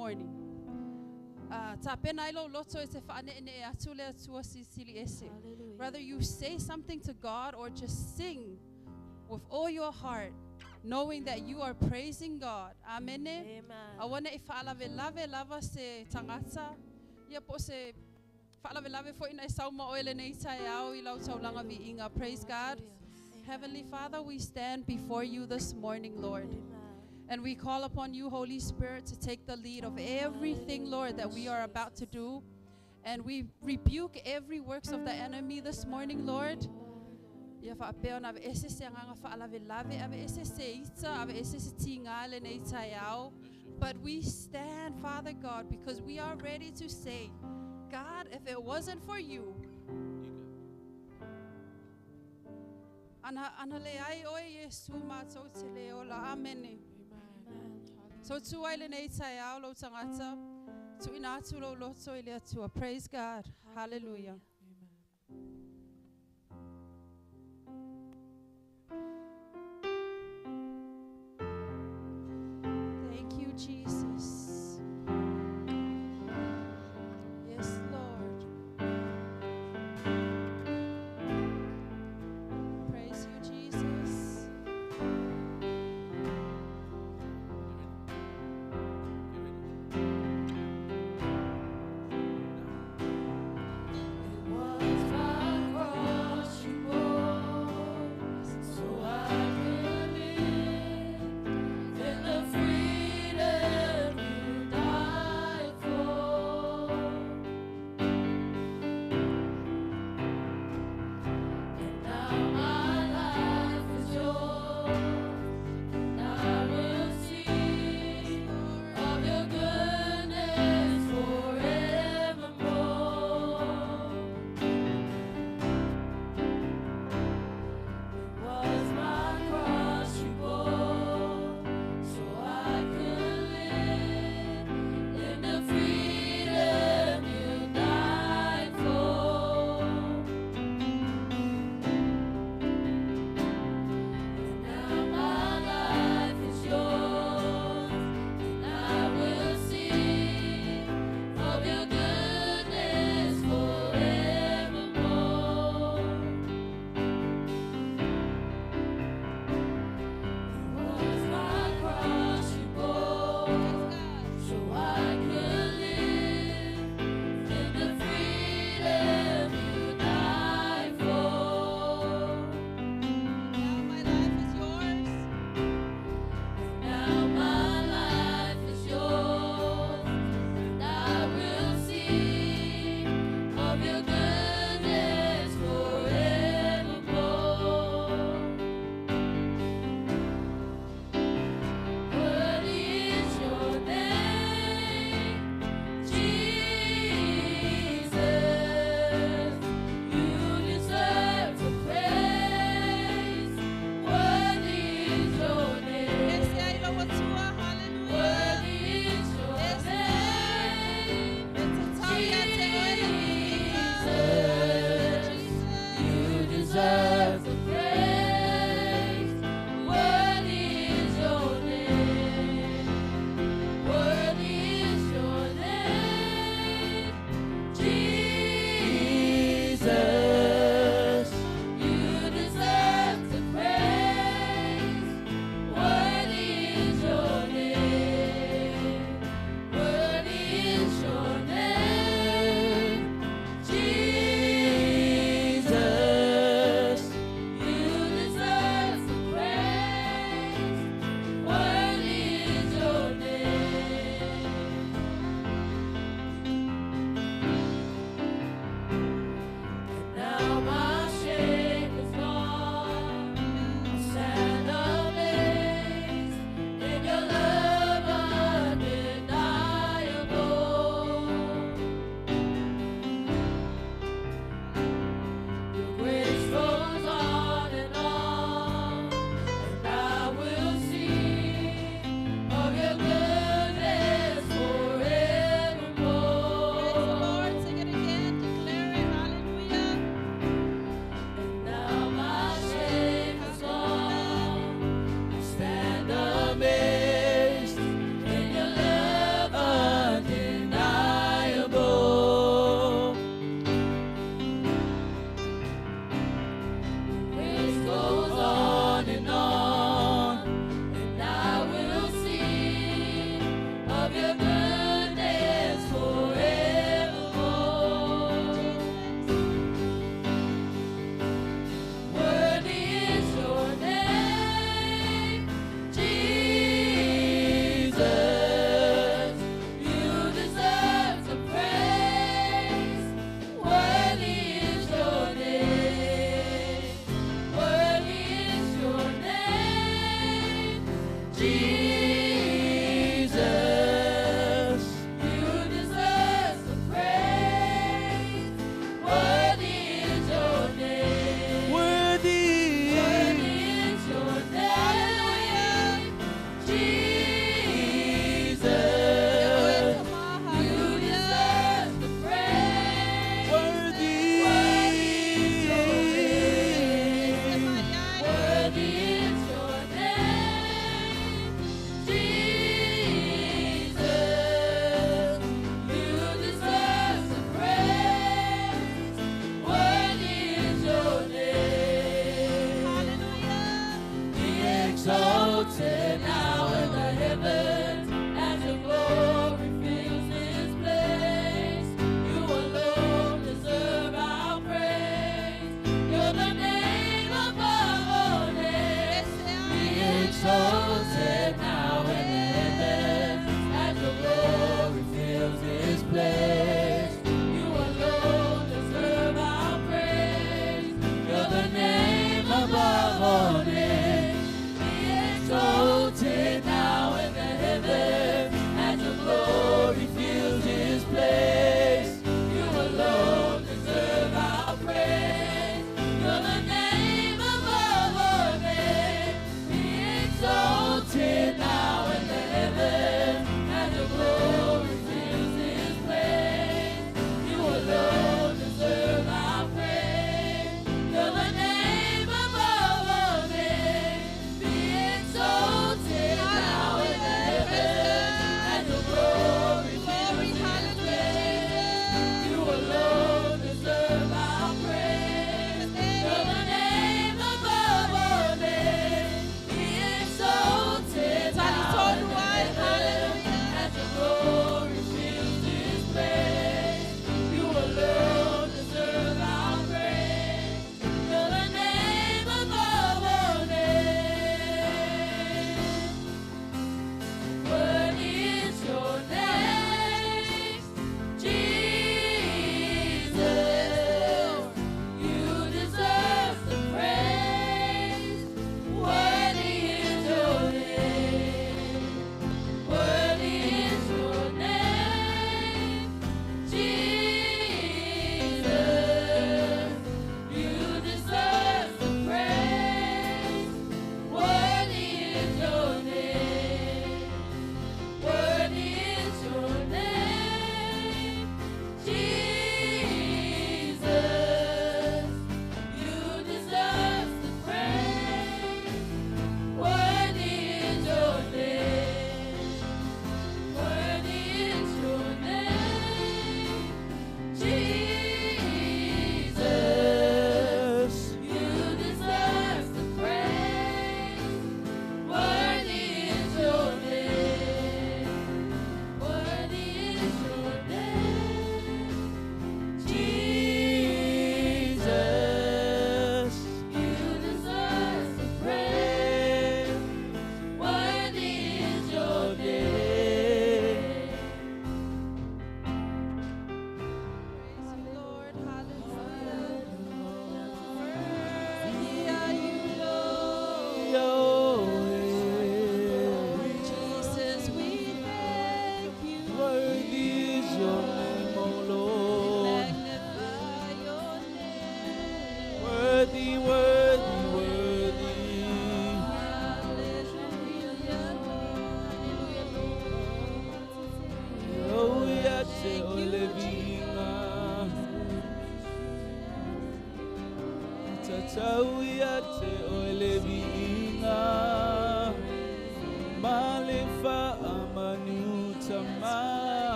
morning. Whether you say something to God or just sing with all your heart, knowing that you are praising God. Amen. I want to lava se tangata. Ya po se lave fo ina sauma oile nei taiao I lau taulanga vi inga. Praise God. Heavenly Father, we stand before you this morning, Lord. And we call upon you, Holy Spirit, to take the lead of everything, Lord, that we are about to do. And we rebuke every works of the enemy this morning, Lord. But we stand, Father God, because we are ready to say, God, if it wasn't for you, so to praise God. Hallelujah. Thank you, Jesus. Yes, Lord. Praise you, Jesus.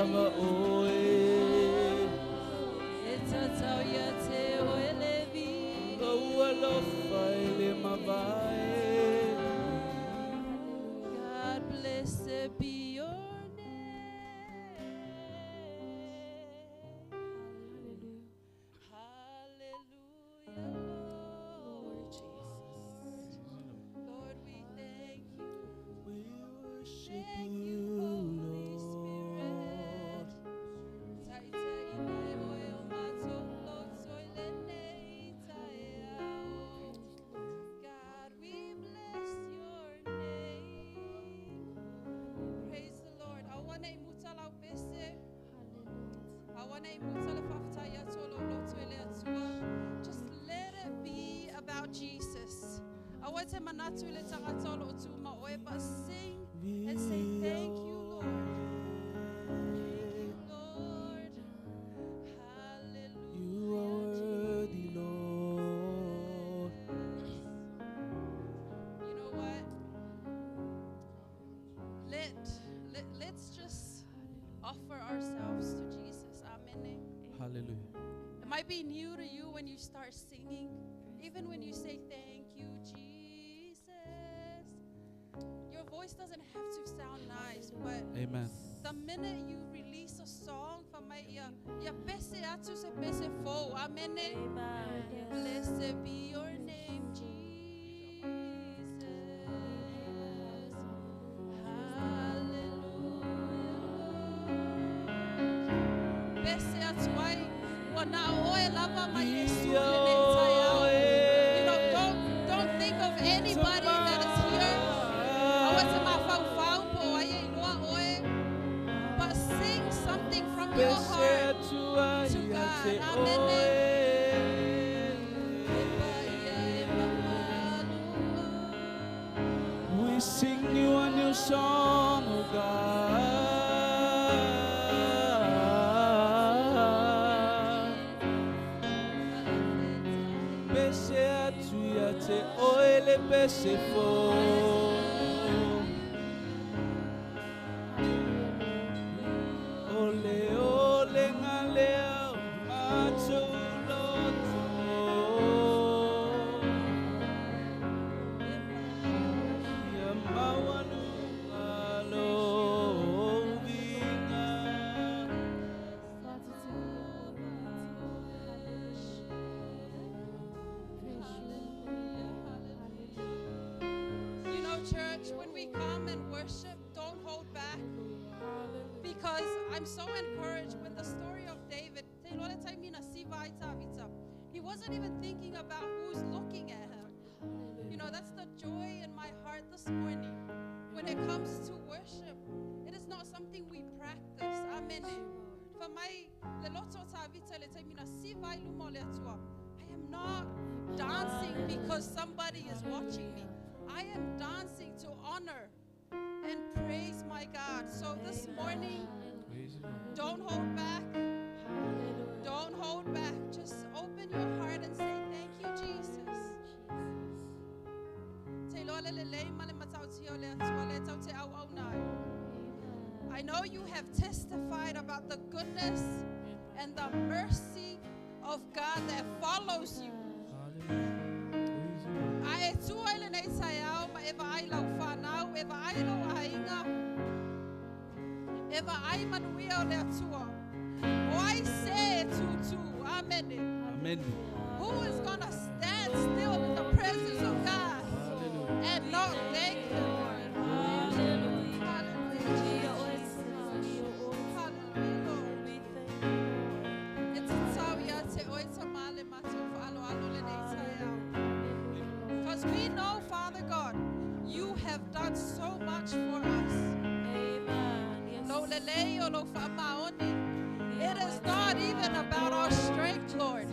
lava oe. Loa lofa ele mavae. God, blessed be your name. Hallelujah, Lord Jesus. Lord, we thank you. We worship Thank you, you, Holy Lord. Spirit. God, we bless your name. Praise the Lord. I want to imutala upese. I want to imutala faftaya tolo lotwele atua. Just let it be about Jesus. I want to manatu le tagatolo utuma oeba sing and say thank you, Lord. Lord, hallelujah. You are worthy, Lord. You know what? Let's just offer ourselves to Jesus. Amen. Hallelujah. It might be new to you when you start singing, even when you say thank you, Jesus. Your voice doesn't have to sound nice, but Amen. the minute you release a song from my ear, pese atu se pese fo. Amen. Blessed be your name, Jesus. Hallelujah. Pese atu ai wana oe lava ma Yesu le tayao. You know, don't think of anybody that is here. I want to ma fau fau po ai loa oe. But sing something from your heart to God. Amen. We sing you a new song, oh God. Pese atu ya te oele pese fo. Ole ole ngaleo macho loto. Ya mawanu alo vinga. You know, church, when we come and worship, don't hold back. Because I'm so encouraged with the story of David. He wasn't even thinking about who's looking at him. You know, that's the joy in my heart this morning. When it comes to worship, it is not something we practice. Amen. For my I am not dancing because somebody is watching me. I am dancing to honor and praise my God. So this morning, don't hold back. Don't hold back. Just open your heart and say, thank you, Jesus. I know you have testified about the goodness and the mercy of God that follows you. Why say to amen? Amen. Who is gonna stand still in the presence of God and not thank Him? Hallelujah. Hallelujah, Lord. Because we know, Father God, you have done so much for us. It is not even about our strength, Lord.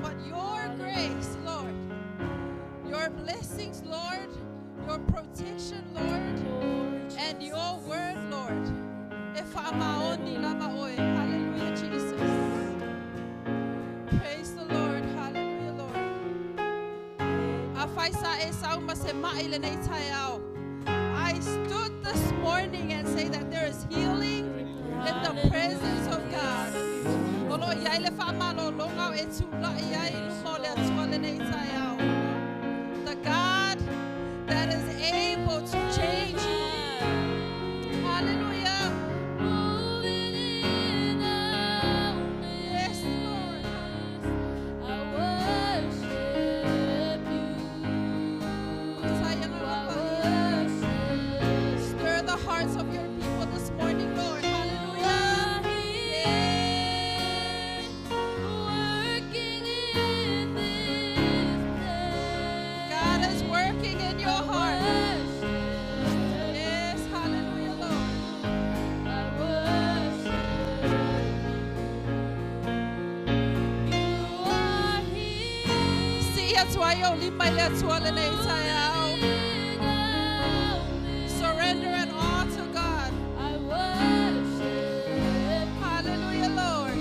But your grace, Lord, your blessings, Lord, your protection, Lord, and your word, Lord. Hallelujah, Jesus. Praise the Lord. Hallelujah, Lord. I stood this morning and say that there is healing in the presence of God. The God that is able to change you. Hallelujah. Yes, Lord. Stir the hearts of your people this morning, Lord. Hallelujah. God is working in your heart. Yes, hallelujah, Lord. Surrender it all to God. Hallelujah, Lord.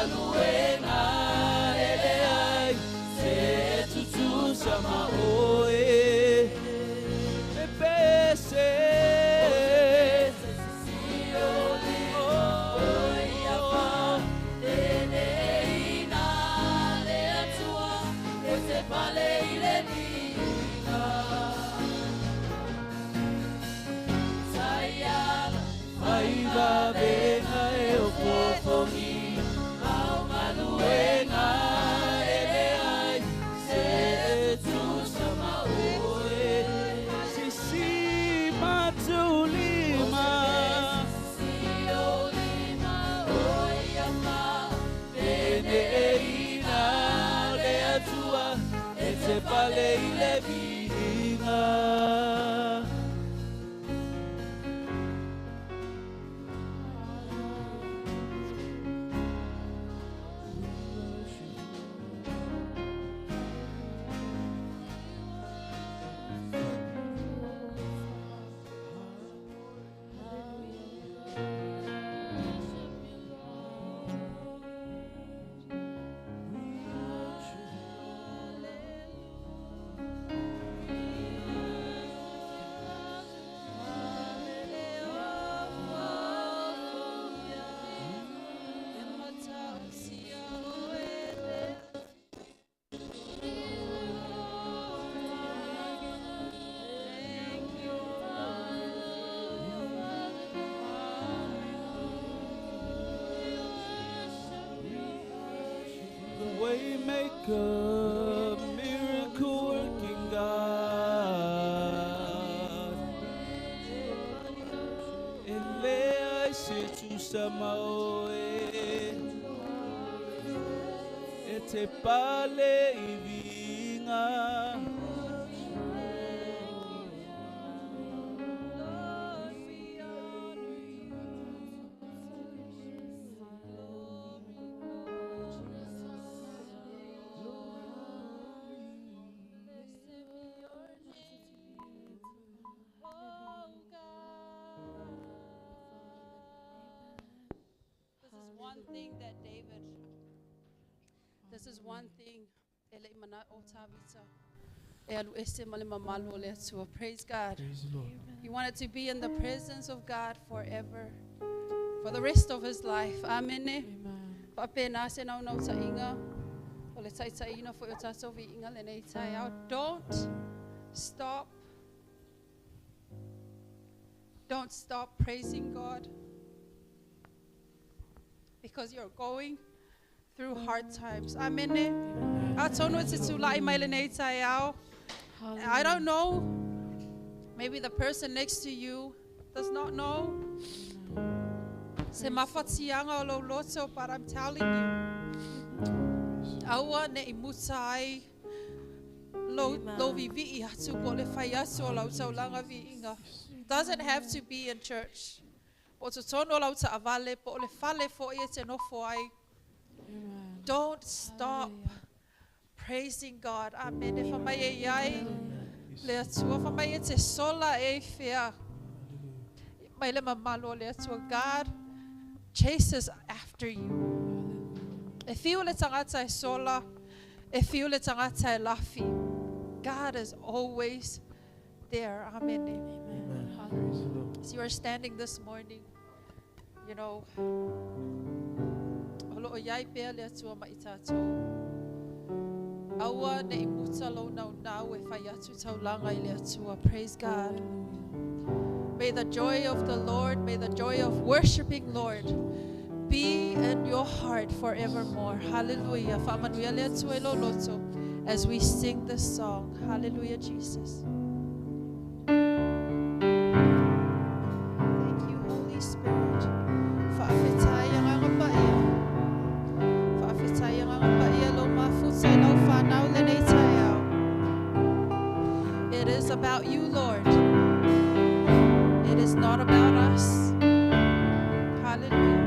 maluena eleai se tutu sama oe pepese Waymaker, miracle working God. Ele ai se tu sama oe e te pale I vinga. This is one thing. Praise God. Praise the Lord. He wanted to be in the presence of God forever, for the rest of his life. Amen. Don't stop praising God, because you're going through hard times. Amen. I don't know. Maybe the person next to you does not know. But I'm telling you. Doesn't have to be in church. Don't stop praising God. Amen. God chases after you. If you sola, if you lafi, God is always there. Amen. As you are standing this morning, you know, praise God. May the joy of the Lord, may the joy of worshiping Lord be in your heart forevermore. Hallelujah. As we sing this song. Hallelujah, Jesus. Thank you, Holy Spirit. It is about you, Lord. It is not about us. Hallelujah.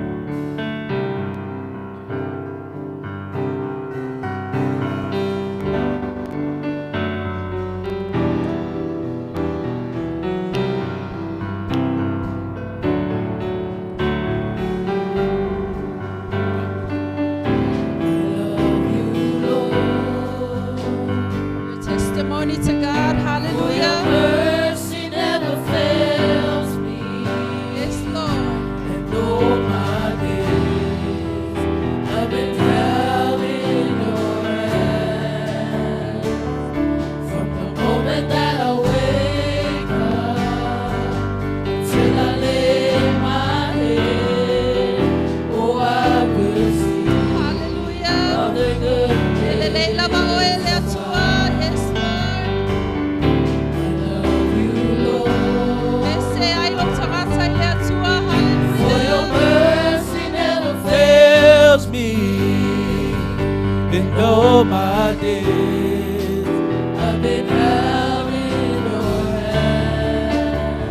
me in all my days. I've been held in your hand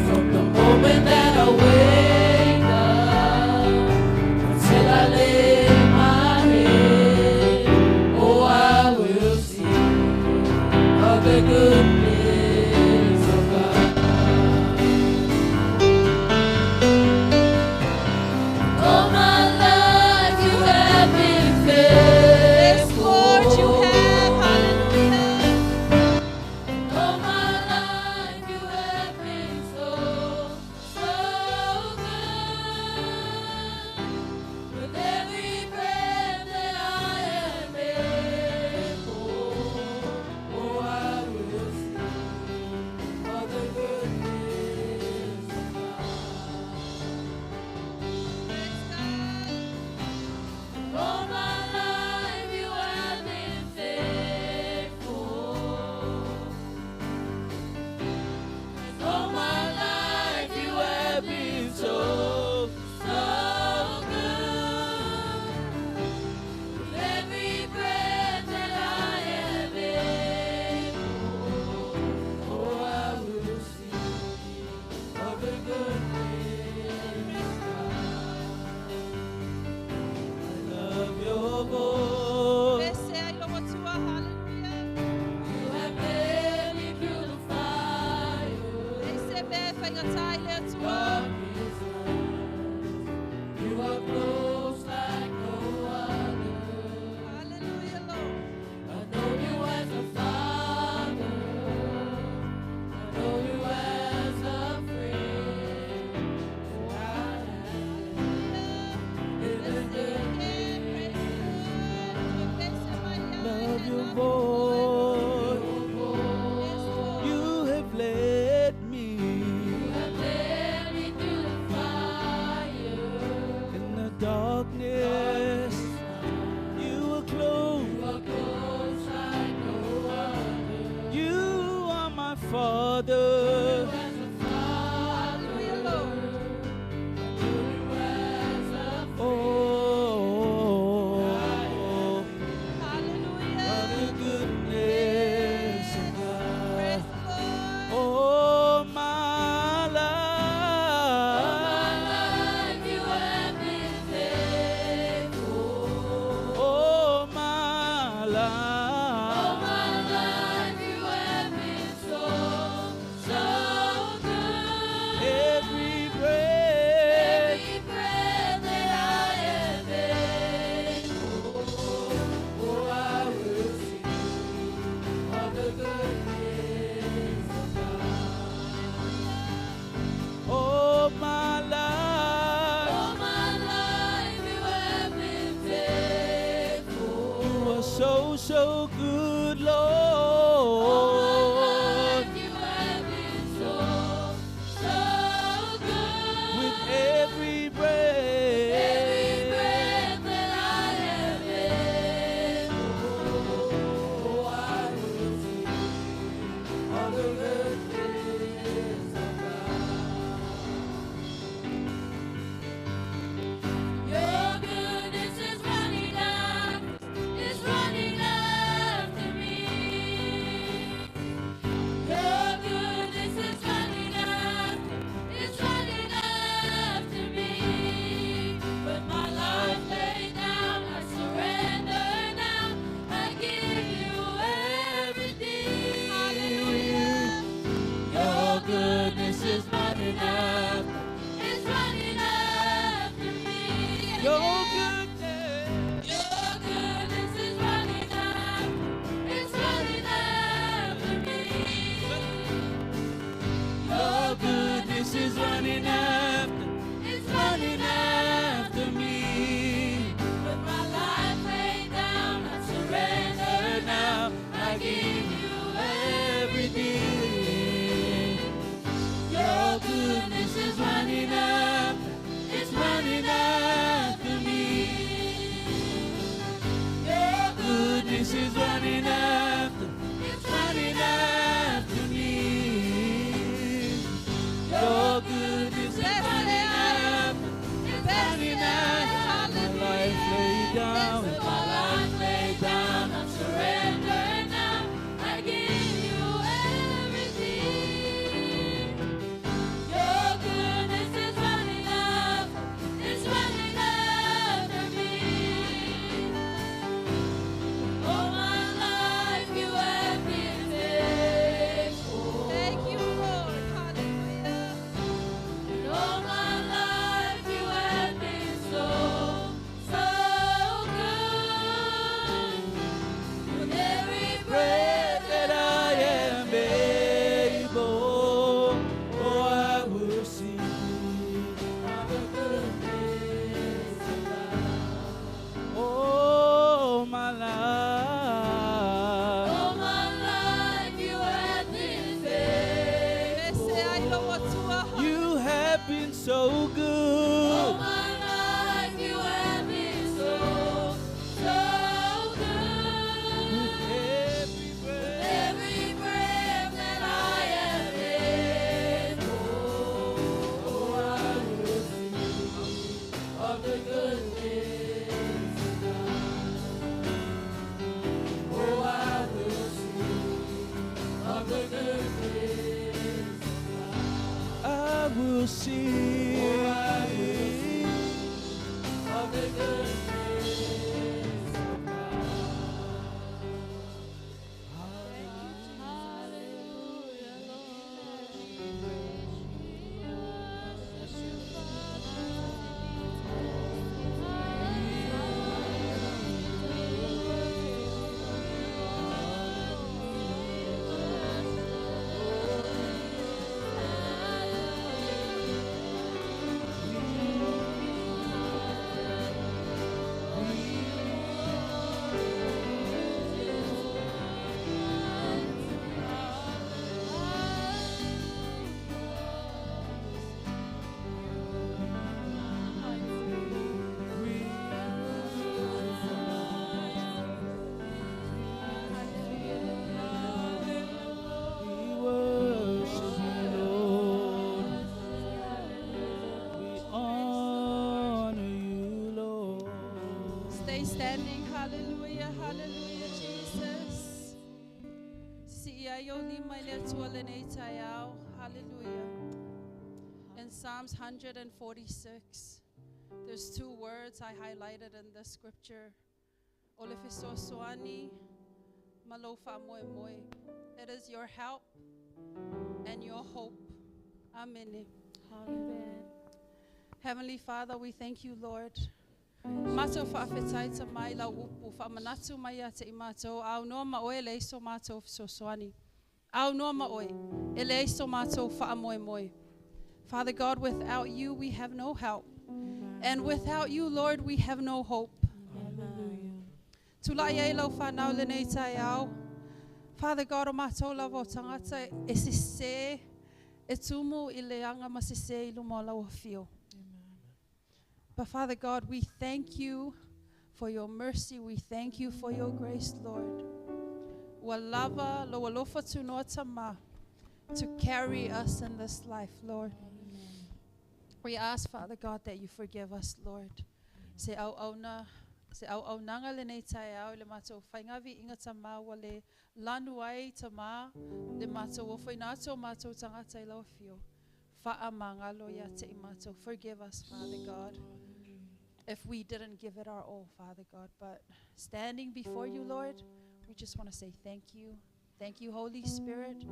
from the moment that I wake up until I lay my head. Oh, I will sing of the goodness of God. All my life you have been faithful. Lord, you have, hallelujah. All my life you have been so, so good. With every breath that I am able, oh, I will sing of the goodness of God. All my life you have been faithful. All my life you have been so, so good. With every breath that I am able, oh, I will sing of the goodness of God. I love your voice. Esse é o motivo, hallelujah. You have made me through the fire. Esse é bem, faz a taile tua. You are close like no other. Hallelujah, Lord. I know you as a father. I know you as a friend. Oh, I have in the good days. Love your voice. You have led me You have led me through the fire. in the darkness. You were close. You are close like no other. You are my Father. As a father, Hallelujah, Lord. you as a Oh, Hallelujah. of the goodness of Praise God. the Lord. Oh, my life. you have been faithful. Oh, my All life. my life you have been so, so good. Every breath. Every breath that I am able, oh, I will sing of the goodness of God. Oh, my life. All my life you have been faithful. You are so, so good, All my Lord. life you have been so, so good. With every breath. Every breath that I am able, oh, I will sing of the goodness of God. Your goodness is running after me. Your goodness is running after me. With my life laid down, I surrender now. I give you everything. Hallelujah. Your goodness is running after me. Your goodness. Your goodness is running after me. Your goodness is running after. It's Running after me. With my life laid down, I surrender now. I give you everything. Your goodness is running after. It's running after me. Your Goodness is running after. It's Running after me. Your goodness is running after. Running after. My stay standing. Hallelujah, hallelujah, Jesus. Hallelujah. In Psalms 146, there's two words I highlighted in the scripture. It is your help and your hope. Amen. Amen. Heavenly Father, we thank you, Lord. Mato fa afetaita mai la upu fa manatu mai ate imato au no ma oe le so mato so swani au no ma oe ele so mato fa amoe moe. Father God, without you we have no help. And without you, Lord, we have no hope. Tula ye lo fa na le nei tai au. Father God, o mato la vo tangata esise etumu ileanga masise ilumo la ofio. But Father God, we thank you for your mercy. We thank you for your grace, Lord. Walava lo walofa tunotama to carry us in this life, Lord. We ask, Father God, that you forgive us, Lord. Se au nanga le nei tai au le mato faingavi inga tama wale lanuai tama le mato wo fainato mato tangata I love you. Fa amanga lo ya te imato. Forgive us, Father God, if we didn't give it our all, Father God. But standing before you, Lord, we just want to say thank you. Thank you, Holy Spirit.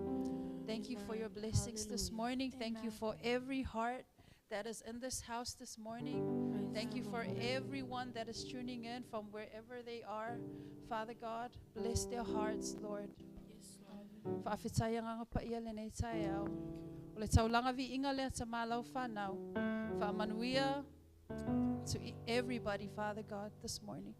Thank you for your blessings this morning. Thank you for every heart that is in this house this morning. Thank you for everyone that is tuning in from wherever they are. Father God, bless their hearts, Lord. Fa'afitaya nga pa ia le nei taiao. Ole taulanga vi inga le tamalau whanau. Fa'amanuia to everybody, Father God, this morning.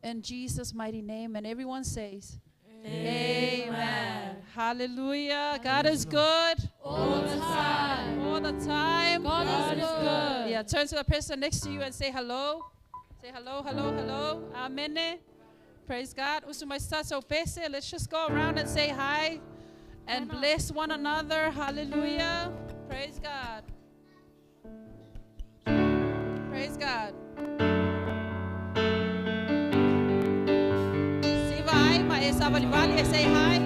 In Jesus' mighty name. And everyone says, Amen. Hallelujah. God is good. All the time. All the time. God is good. Yeah, turn to the person next to you and say hello. Say hello, hello, hello. Amen. Praise God. Let's just go around and say hi and bless one another. Hallelujah. Praise God. Praise God. Siva, ma esa valivali, say hi.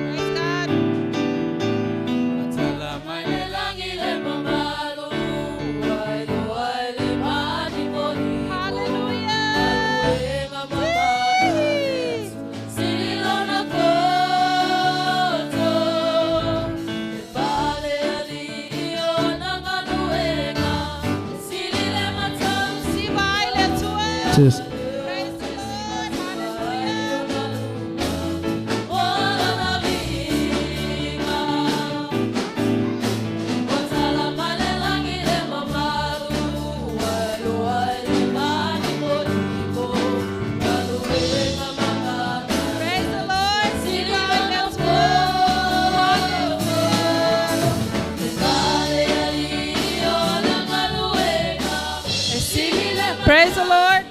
Praise God. Just Praise the Lord. Praise the Lord. Praise the Lord.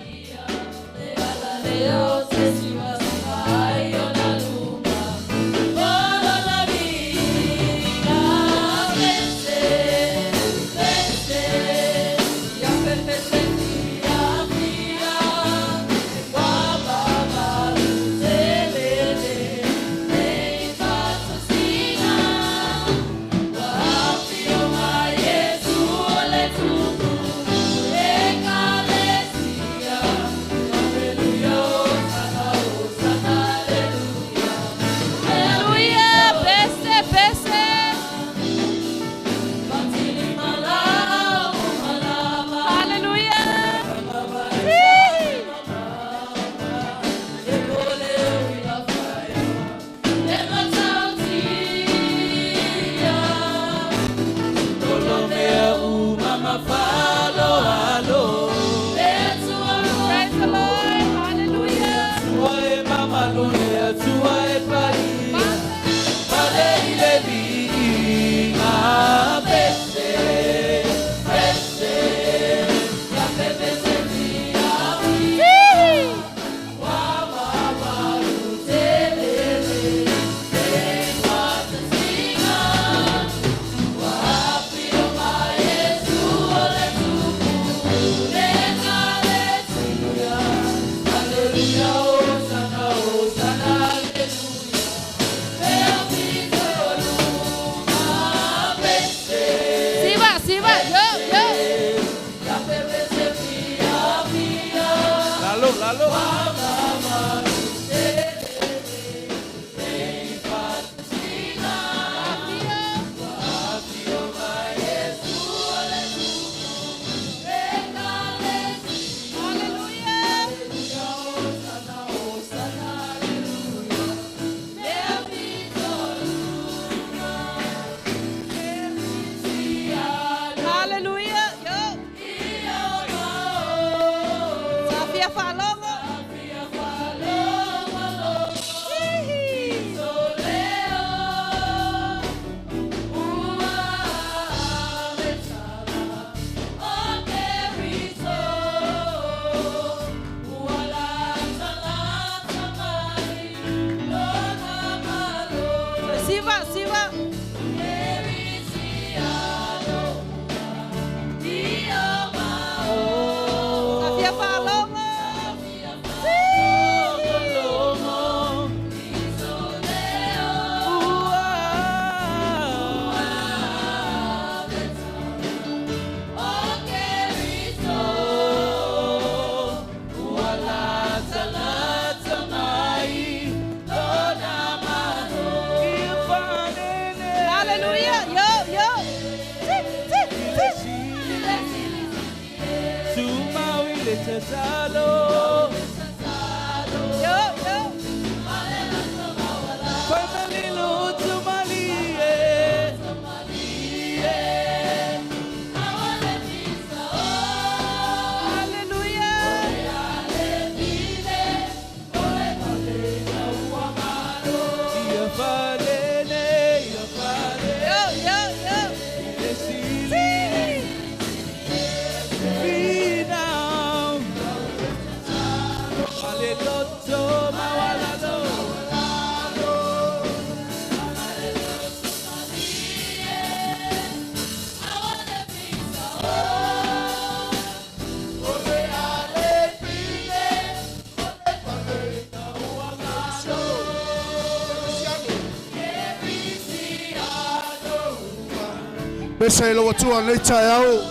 Bese lo tua le taiao.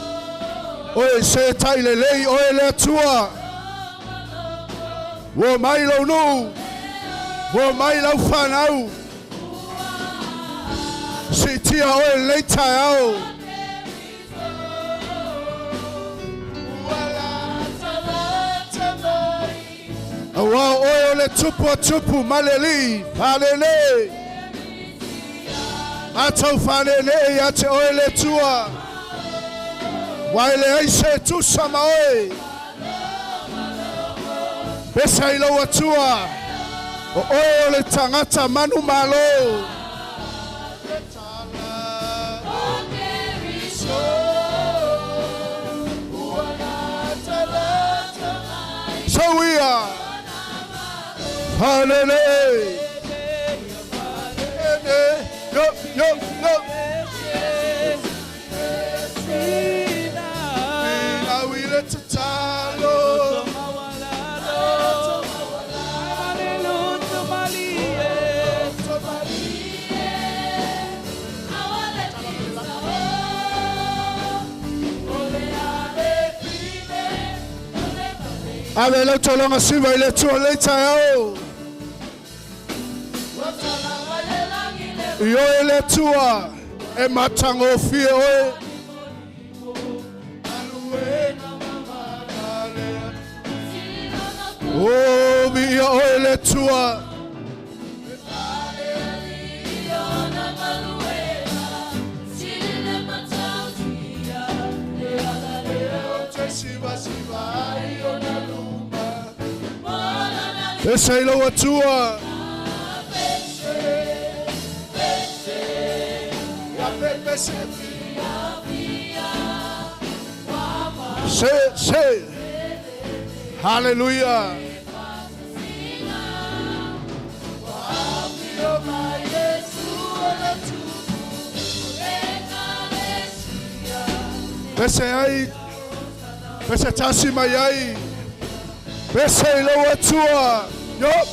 Oe se tai le lei oe le tua. Wo mai lo nu. Wo mai lo whanau. Se tia oe le taiao. Awa oe le tupu maleli. Palele. Atau whanene ia te oe le tua. Waile ai se tu sama oe. Besa ilo wa tua. O oe o le tangata manu malo. So we are. Hallelujah. Yo. Mina wile tutalo. Ave lo tolonga siva ile tuole tayao. Yo ele tua e matango fie oe. Oh mi yo ele tua. Esa ilo wa tua. Say, hallelujah. Bese ai, bese tasi mayai, bese ilo watua, yup.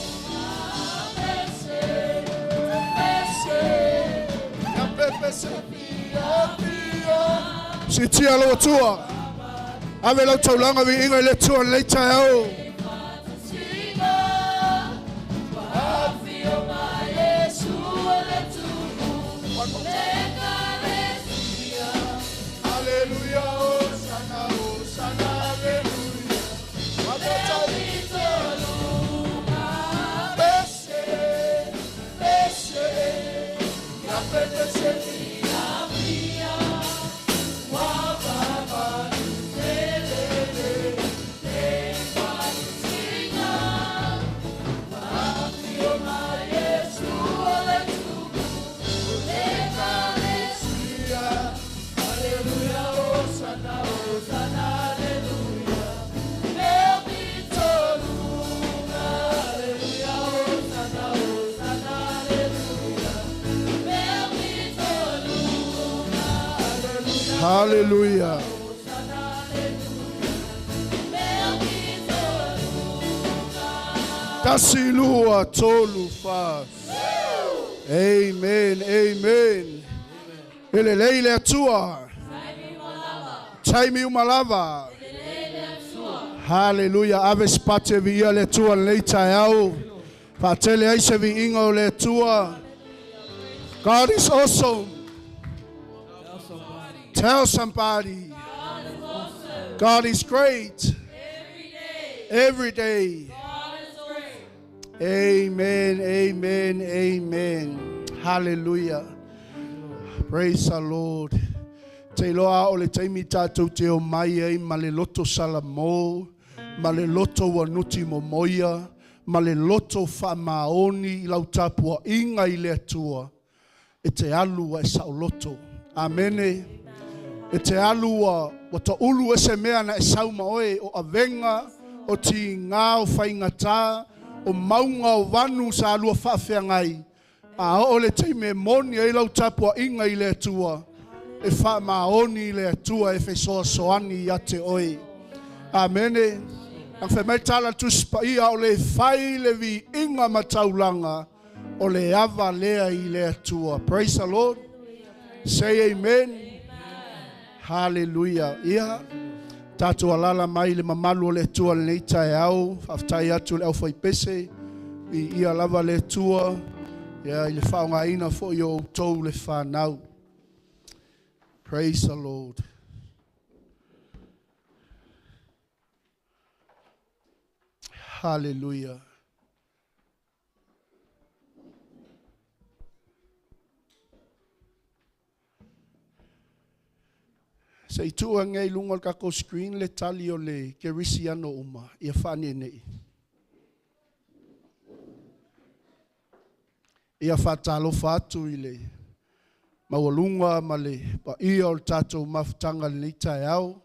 Si tia lo tua. Ave lo taulanga vi inga le tua le taiao. Hallelujah. Tasilua tolu fa. Amen. Amen. Ele leile atua. Taimi umalava. Hallelujah. Ave spate via le tua leita yao. Patele aise vi ingo le tua. God is awesome. Tell somebody. God is great. every day. Amen, amen, amen. Hallelujah. Praise the Lord. Te loa o le taimi tātou te o mai ei ma le loto salamo, ma le loto wanuti momoia, ma le loto whamaoni i lau tapua inga I le atua. E te alua e sao loto. Amene. E te alua wa ta ulu e se mea na e sau maoe o avenga, o ti ngā o whaingata, o maunga o vanu sa alua whawhiangai. A o le teime moni e lau tapua inga I le atua. E wha maoni le atua e whesoa soani I ate oi. Amene. Ang whemai tala tuspa ia o le whai le vi inga mataulanga o le ava lea I le atua. Praise the Lord. Say amen. Hallelujah. Ia. Tātou alala mai le mamalu o le atua le neita e au. Whaftai atu le au whai pese. I ia lava le atua. Ia I le whaonga ina fo I o tau le whanau. Praise the Lord. Hallelujah. Sei tua ngai lunga o kako screen le tali o le kerisiano uma. Ia whane nei. Ia whatalo whatu I le mawalunga ma le pa ia o tātou mafutanga le neita e au.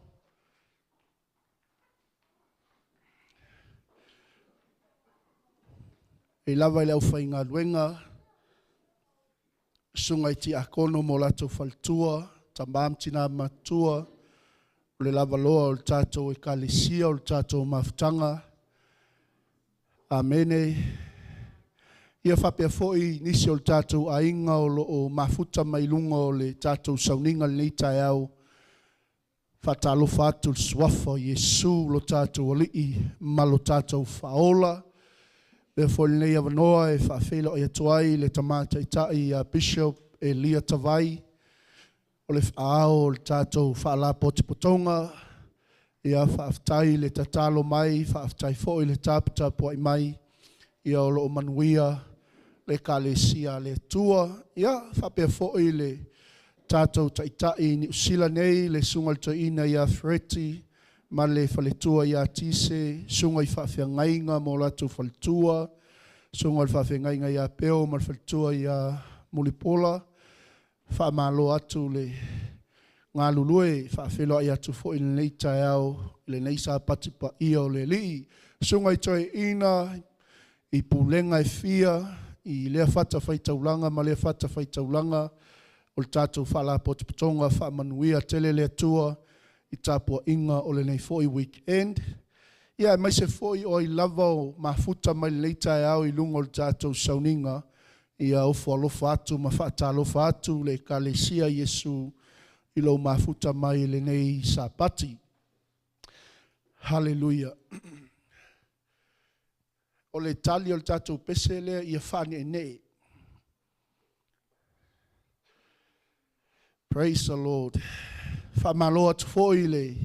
E lava I le au whainga luenga. Sunga I ti akono mo lato faltua. Ta mamtina matua. Le lava loa o tātou e kalesia o tātou mafutanga. Amene. Ia whapea foi nisi o tātou a inga o lo mafuta mai lunga o le tātou sauninga le neita e au. Whatalo whatu swafa Yesu lo tātou o lii ma lo tātou whaola. Bea foi nei avanoa e whawhela o iatuai le tamata I tai a Bishop Elia Tavai. O le whaao le tātou whaala potipotonga. Ia whaaftai le tatalo mai, whaaftai foi le tāpata poi mai. Ia o lo manuia. Le kalesia le tua, ia whapea foi le tātou taitai ni usila nei le sungal taina ia freti, ma le whaletua ia tise, sunga I whawhiangainga mo latu whaletua, sunga I whawhiangainga ia peo, ma whaletua ia mulipola, whamalo atu le ngā lulue, whawhelo ia tu foi le neita au, le neisa patipa ia o le li, sunga I toi ina, I pulenga e fia, I lea whata whaitaulanga, ma lea whata whaitaulanga, o le tātou whala potipotonga, whamanuia tele lea tua, I tāpua inga o le nei foi weekend. Ia, mai se foi o I lava o mafuta mai leita e au I lunga o le tātou sauninga, ia ofo alofa atu, ma whata alofa atu, le kalesia Yesu, I lo mafuta mai le nei sapati. Hallelujah. O le tali o le tātou pese lea ia whane e nei. Praise the Lord. Whamaloa tu foi le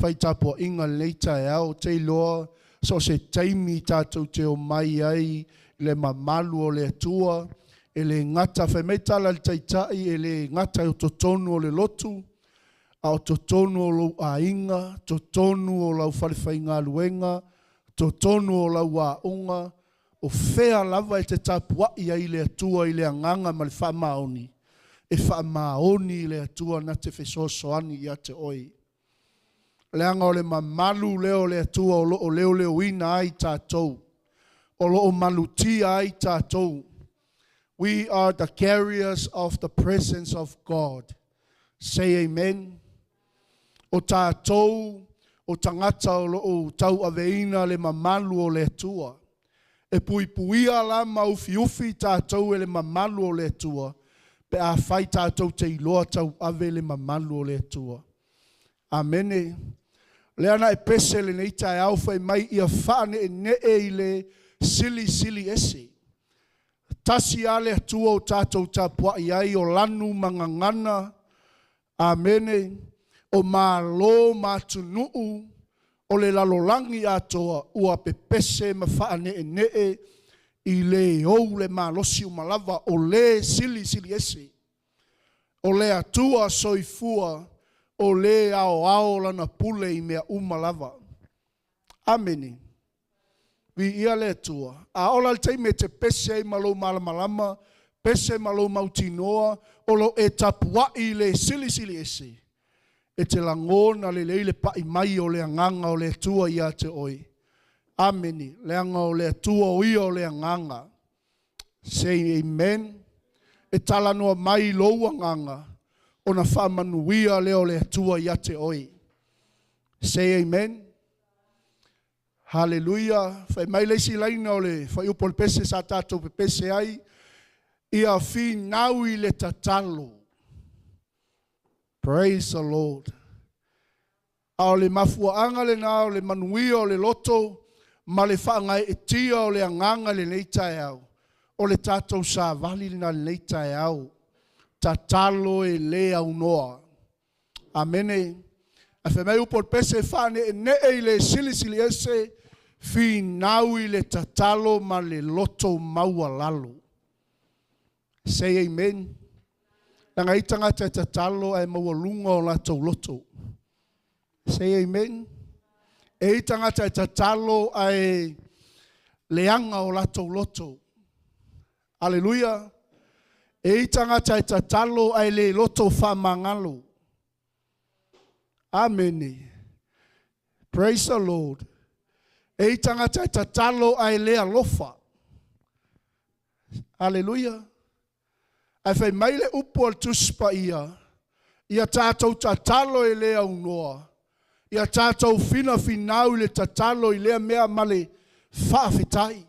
whaitapua inga leita e au te loa so se teimi tātou te o mai ai le mamalu o le atua e le ngata whemetala le taitai e le ngata o totonu o le lotu a o totonu o lau a inga, totonu o lau whalewhainga luenga, totonu o lau a unga, o whea lava e te tapua ia I le atua I le anganga ma le whamaoni. E whamaoni I le atua na te whesosoani ia te oi. Leanga o le mamalu leo le atua o loo leo leo ina ai tātou. O loo maluti ai tātou. We are the carriers of the presence of God. Say amen. O tātou, o tangata o loo tau aveina le mamalu o le atua. E pui puia lama ufi ufi tātou e le mamalu o le atua. Pe a whai tātou te iloa tau ave le mamalu o le atua. Amene. Leana e pese le neita e au whai mai ia whaane e ne e le sili ese. Tasi ale atua o tātou tāpua iai o lanu mangangana. Amene. O malo matunuu. o le lalolangi atoa ua pepese ma whaanee i le ou le malosi umalava o le sili ese. O le atua soifua o le ao lana pule i mea umalava. Ameni. Vi ia le atua. A ola le teime te pese i malo malamalama, pese malo mautinoa, o lo e tapua i le sili ese. E te langona le leile pa i mai o le anganga o le atua ia te oi. Ameni. Le anga o le atua o ia o le anganga. Say amen. E tala noa mai loa nganga. O na whamanuia leo le atua ia te oi. Say amen. Hallelujah. Whai mai leisi laina o le whai upol pese sa tātou pe pese ai. Ia fi naui le tatalo. Praise the Lord. Ao le mafuaanga le nao le manuia o le loto. Ma le whaangai e tia o le anganga le neitai au. O le tātou sa vali na le neitai au. Tatalo e le au noa. Amene. A whai mai upol pese whane e ne e le sili ese. Fi naui le tatalo ma le loto maua lalo. Say amen. Nanga itanga te tatalo ai maua lunga o latou loto. Say amen. E itanga te tatalo ai leanga o latou loto. Hallelujah. E itanga te tatalo ai le loto whamangalo. Amen. Praise the Lord. E itanga te tatalo ai le alofa. Hallelujah. Ai whai maile upo al tuspa ia. Ia tātou tatalo e lea ungoa. Ia tātou fina finau le tatalo i lea mea male whaafetai.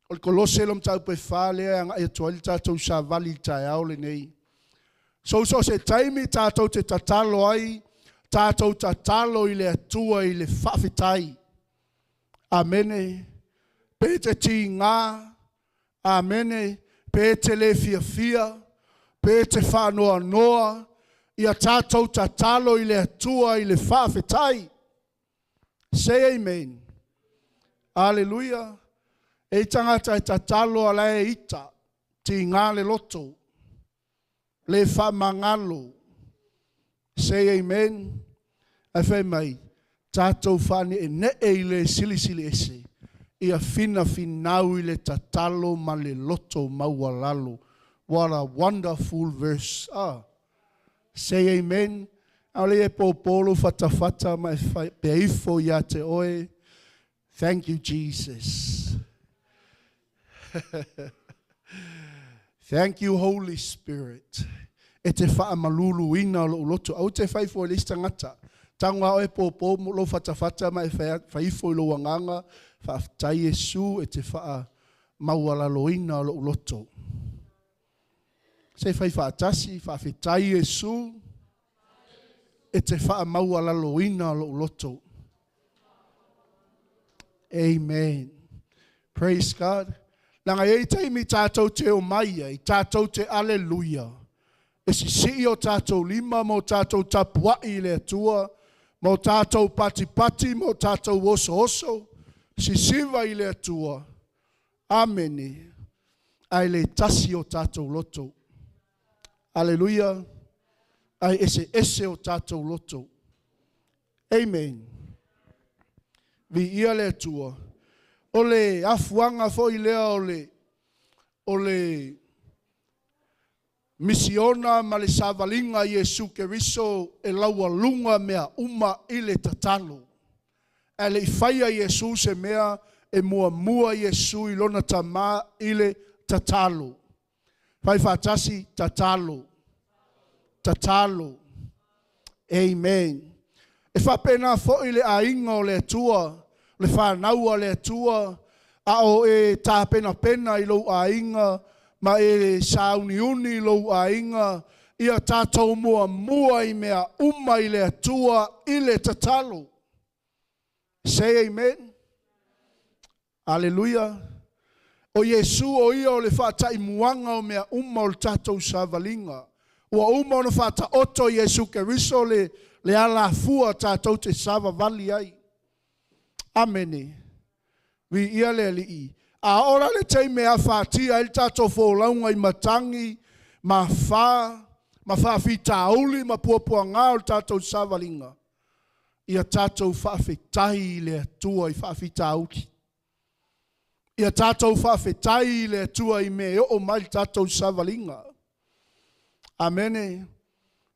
O le kolose lom tau pe wha lea anga ia tuali tātou sa vali tai au le nei. So se taimi tātou te tatalo ai. Tātou tatalo i le atua i le whaafetai. Amene. Pete ti ngā. Amene. Pete le fia, pete whanoa noa, ia tātou tatalo i le atua i le whawhetai. Say amen. Hallelujah. E tangata e tatalo a lae ita, ti ngā le loto, le whamangalo. Say amen. A whai mai, tātou whane e ne e le sili ese. Ia fina finau i le tatalo ma le loto maua lalo. What a wonderful verse. Say amen. Ale e popolo fatafata mai peifo ia te oe. Thank you, Jesus. Thank you, Holy Spirit. E te wha malulu ina lo loto. Au te whaifo e lista ngata. Tangwa oe popolo lo fatafata mai whaifo i lo wanganga. Whaftai Yesu e te wha maualaloina o lo loto. Se whai whaatasi, whawhetai Yesu e te wha maualaloina o lo loto. Amen. Praise God. Nanga e taimi tātou te o maia, i tātou te aleluia. E si o tātou lima, mo tātou tapuai le atua, mo tātou pati, mo tātou oso. Sisiva i le atua. Amene. Ai le tasi o tātou loto. Aleluia. Ai ese o tātou loto. Amen. Vi ia le atua. O le afuanga fo i lea o le misiona ma le savalinga Yesu Keriso e laua lunga mea uma i le tatalo. E le whaia Yesu se mea e mua Yesu i lona tama i le tatalo. Whai whatasi tatalo. Amen. E whapena fo i le ainga o le atua, le whanau le atua, a o e pena i lo ainga, ma e sauniuni i lo ainga, ia tātou mua i mea uma i le atua i le tatalo. Say amen. Hallelujah. O Yesu o ia o le whaatai muanga o mea uma o le tātou sa valinga. Ua uma o na whaata oto Yesu Keriso le Le ala fua tātou te sava vali ai. Amene. Vi ia le li. A ora le tei mea whātia il tātou fōlaunga i matangi, ma whawhitauli, ma puapua ngā o tātou savalinga. Ia tātou whawhitai le atua i whawhitauti. Ia tātou whawhitai le atua i me o mai tātou savalinga. Amene.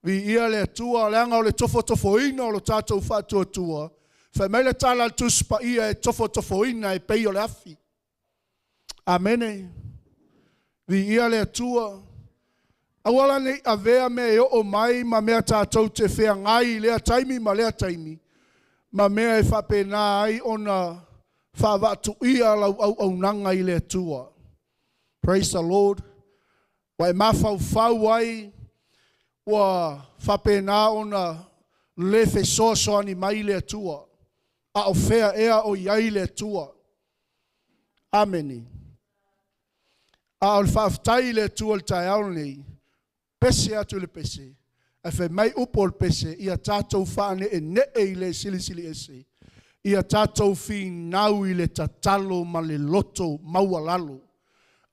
Vi ia le atua, leanga o le tofo ina o le tātou whātua. Whaimele tala tuspa ia e tofo ina e pei o le afi. Amene. Vi ia le atua. Awala nei avea me o mai ma mea tātou te whea ngai lea taimi ma lea taimi. Ma mea e whapena ai ona whawatu ia lau au nanga i le atua. Praise the Lord. Wai mawhau ai wa whapena ona le whesoso ani mai le atua. A o whea ea o iai le atua. Ameni. A o whaftai le atua le tai au nei. Pese atu le pese. A whai mai upo le pese. Ia tātou whaane e ne e le sili ese. Ia tātou whi nau i le tatalo ma le loto maua lalo.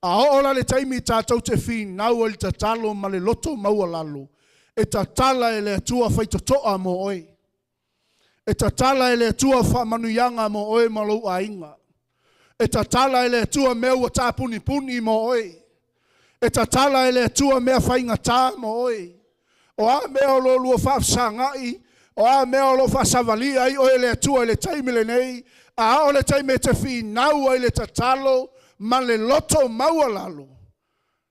A ola le taimi tātou te whi nau i le tatalo ma le loto maua lalo. E tatala e le atua whaitotoa mo oi. E tatala e le atua whamanuyanga mo oi malou a inga. E tatala e le atua mea ua tāpuni puni mo oi. E tatala e le atua mea whainga tā mo oi. O a mea o lo lua whafsangai. O a mea o lo whasavalia ai o e le atua e le taimile nei. A o le taime te whi nau ai le tatalo ma le loto maua lalo.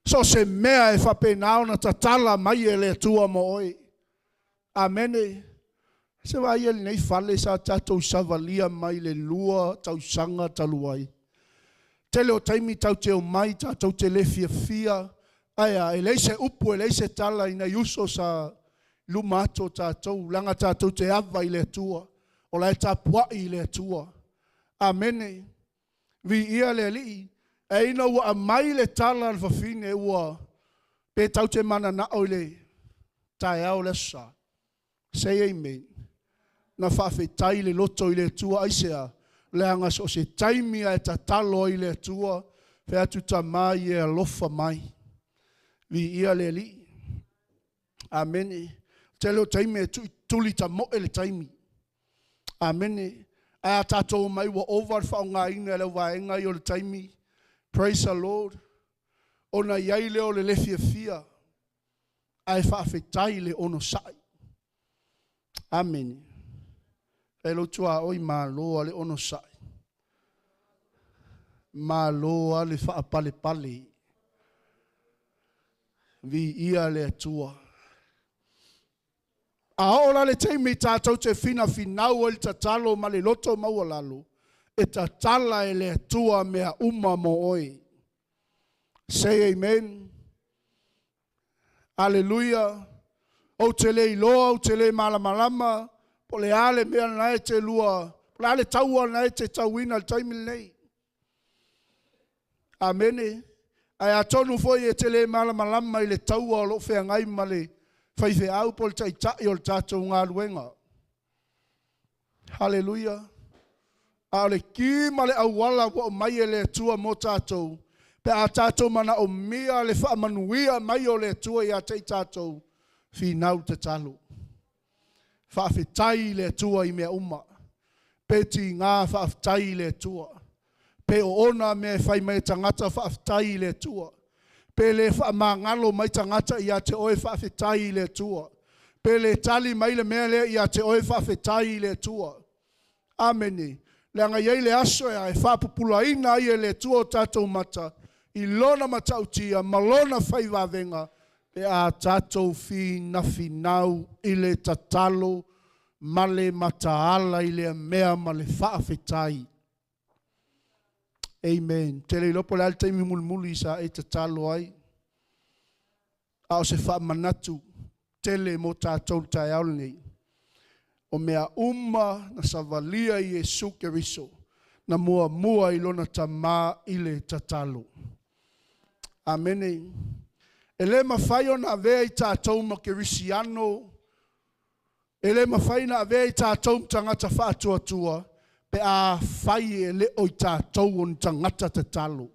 So se mea e whapenao na tatala mai e le atua mo oi. Amene. Se vai ele nei fale sa tatou savalia mai le lua tau sanga taluai. Tele o taimi tau te o mai tatou te le fia. Aia, e leise upu, e leise tala ina yuso sa lumato tatou. Langa tatou te ava i le atua. O lai tapua i le atua. Amene. Vi ia le li. E ina ua mai le tala al fafine ua. Pe tau te mana na o le. Tai au le sa. Say amen. Na whawhetai le loto i le tua aisea, leanga so se taimi a e tatalo i le tua, whea atu ta mai e alofa mai. Vi ia le li. Amene. Telo taimi e tuli ta mo e le taimi. Amene. Aia tatou mai wa over whaunga ina e le waenga i o le taimi. Praise the Lord. Ona iai leo le lefia fia. Ai whawhetai le ono sai. Amen. Elo tua oi malo ale ono sai. Malo ale fa pale pale. Vi ia le tua. A ola le teimi tātou te fina finau el tatalo ma le loto maua lalo. E tatala e le tua mea uma mo oi. Say amen. Hallelujah. O te le iloa, o te le malamalama, po le ale mea na e te lua, po le ale taua na e te tauina le taimile nei. Amene. Ai atonu foi e te le malamalama i le taua o lo whea ngai ma le whaife au po le taitai o le tātou ngā luenga. Hallelujah. A le ki ma le awala wa o mai e le tua mo tātou, pe a tātou mana o mea le whaamanuia mai o le tua i a te tātou. Finau te talo. Whawhetai le tua i mea uma. Peti ngā whawhetai le tua. Pe o ona me whai mai tangata whawhetai le tua. Pe le whaamangalo mai tangata i a te oe whawhetai le tua. Pe le tali mai le mea le i a te oe whawhetai le tua. Amene. Le anga iei le aso e whapupula ina i e le tua o tātou mata. I lona matautia, malona whai wavenga. E a tātou whina whinau i le tatalo ma le mataala i le mea ma le whaawhetai. Amen. Te le lopo le al taimi mulmuli sa e tatalo ai. A o se whaamanatu tele mo tātou tai au nei. O mea uma na savalia i Jesu Keriso na mua i lona tamā i le tatalo. Amene. E le mawhai o na vea i tātou ma kerisiano, E le mawhaina a vei tātou tangata whaatua pe a whai e le o tātou on tangata te talo.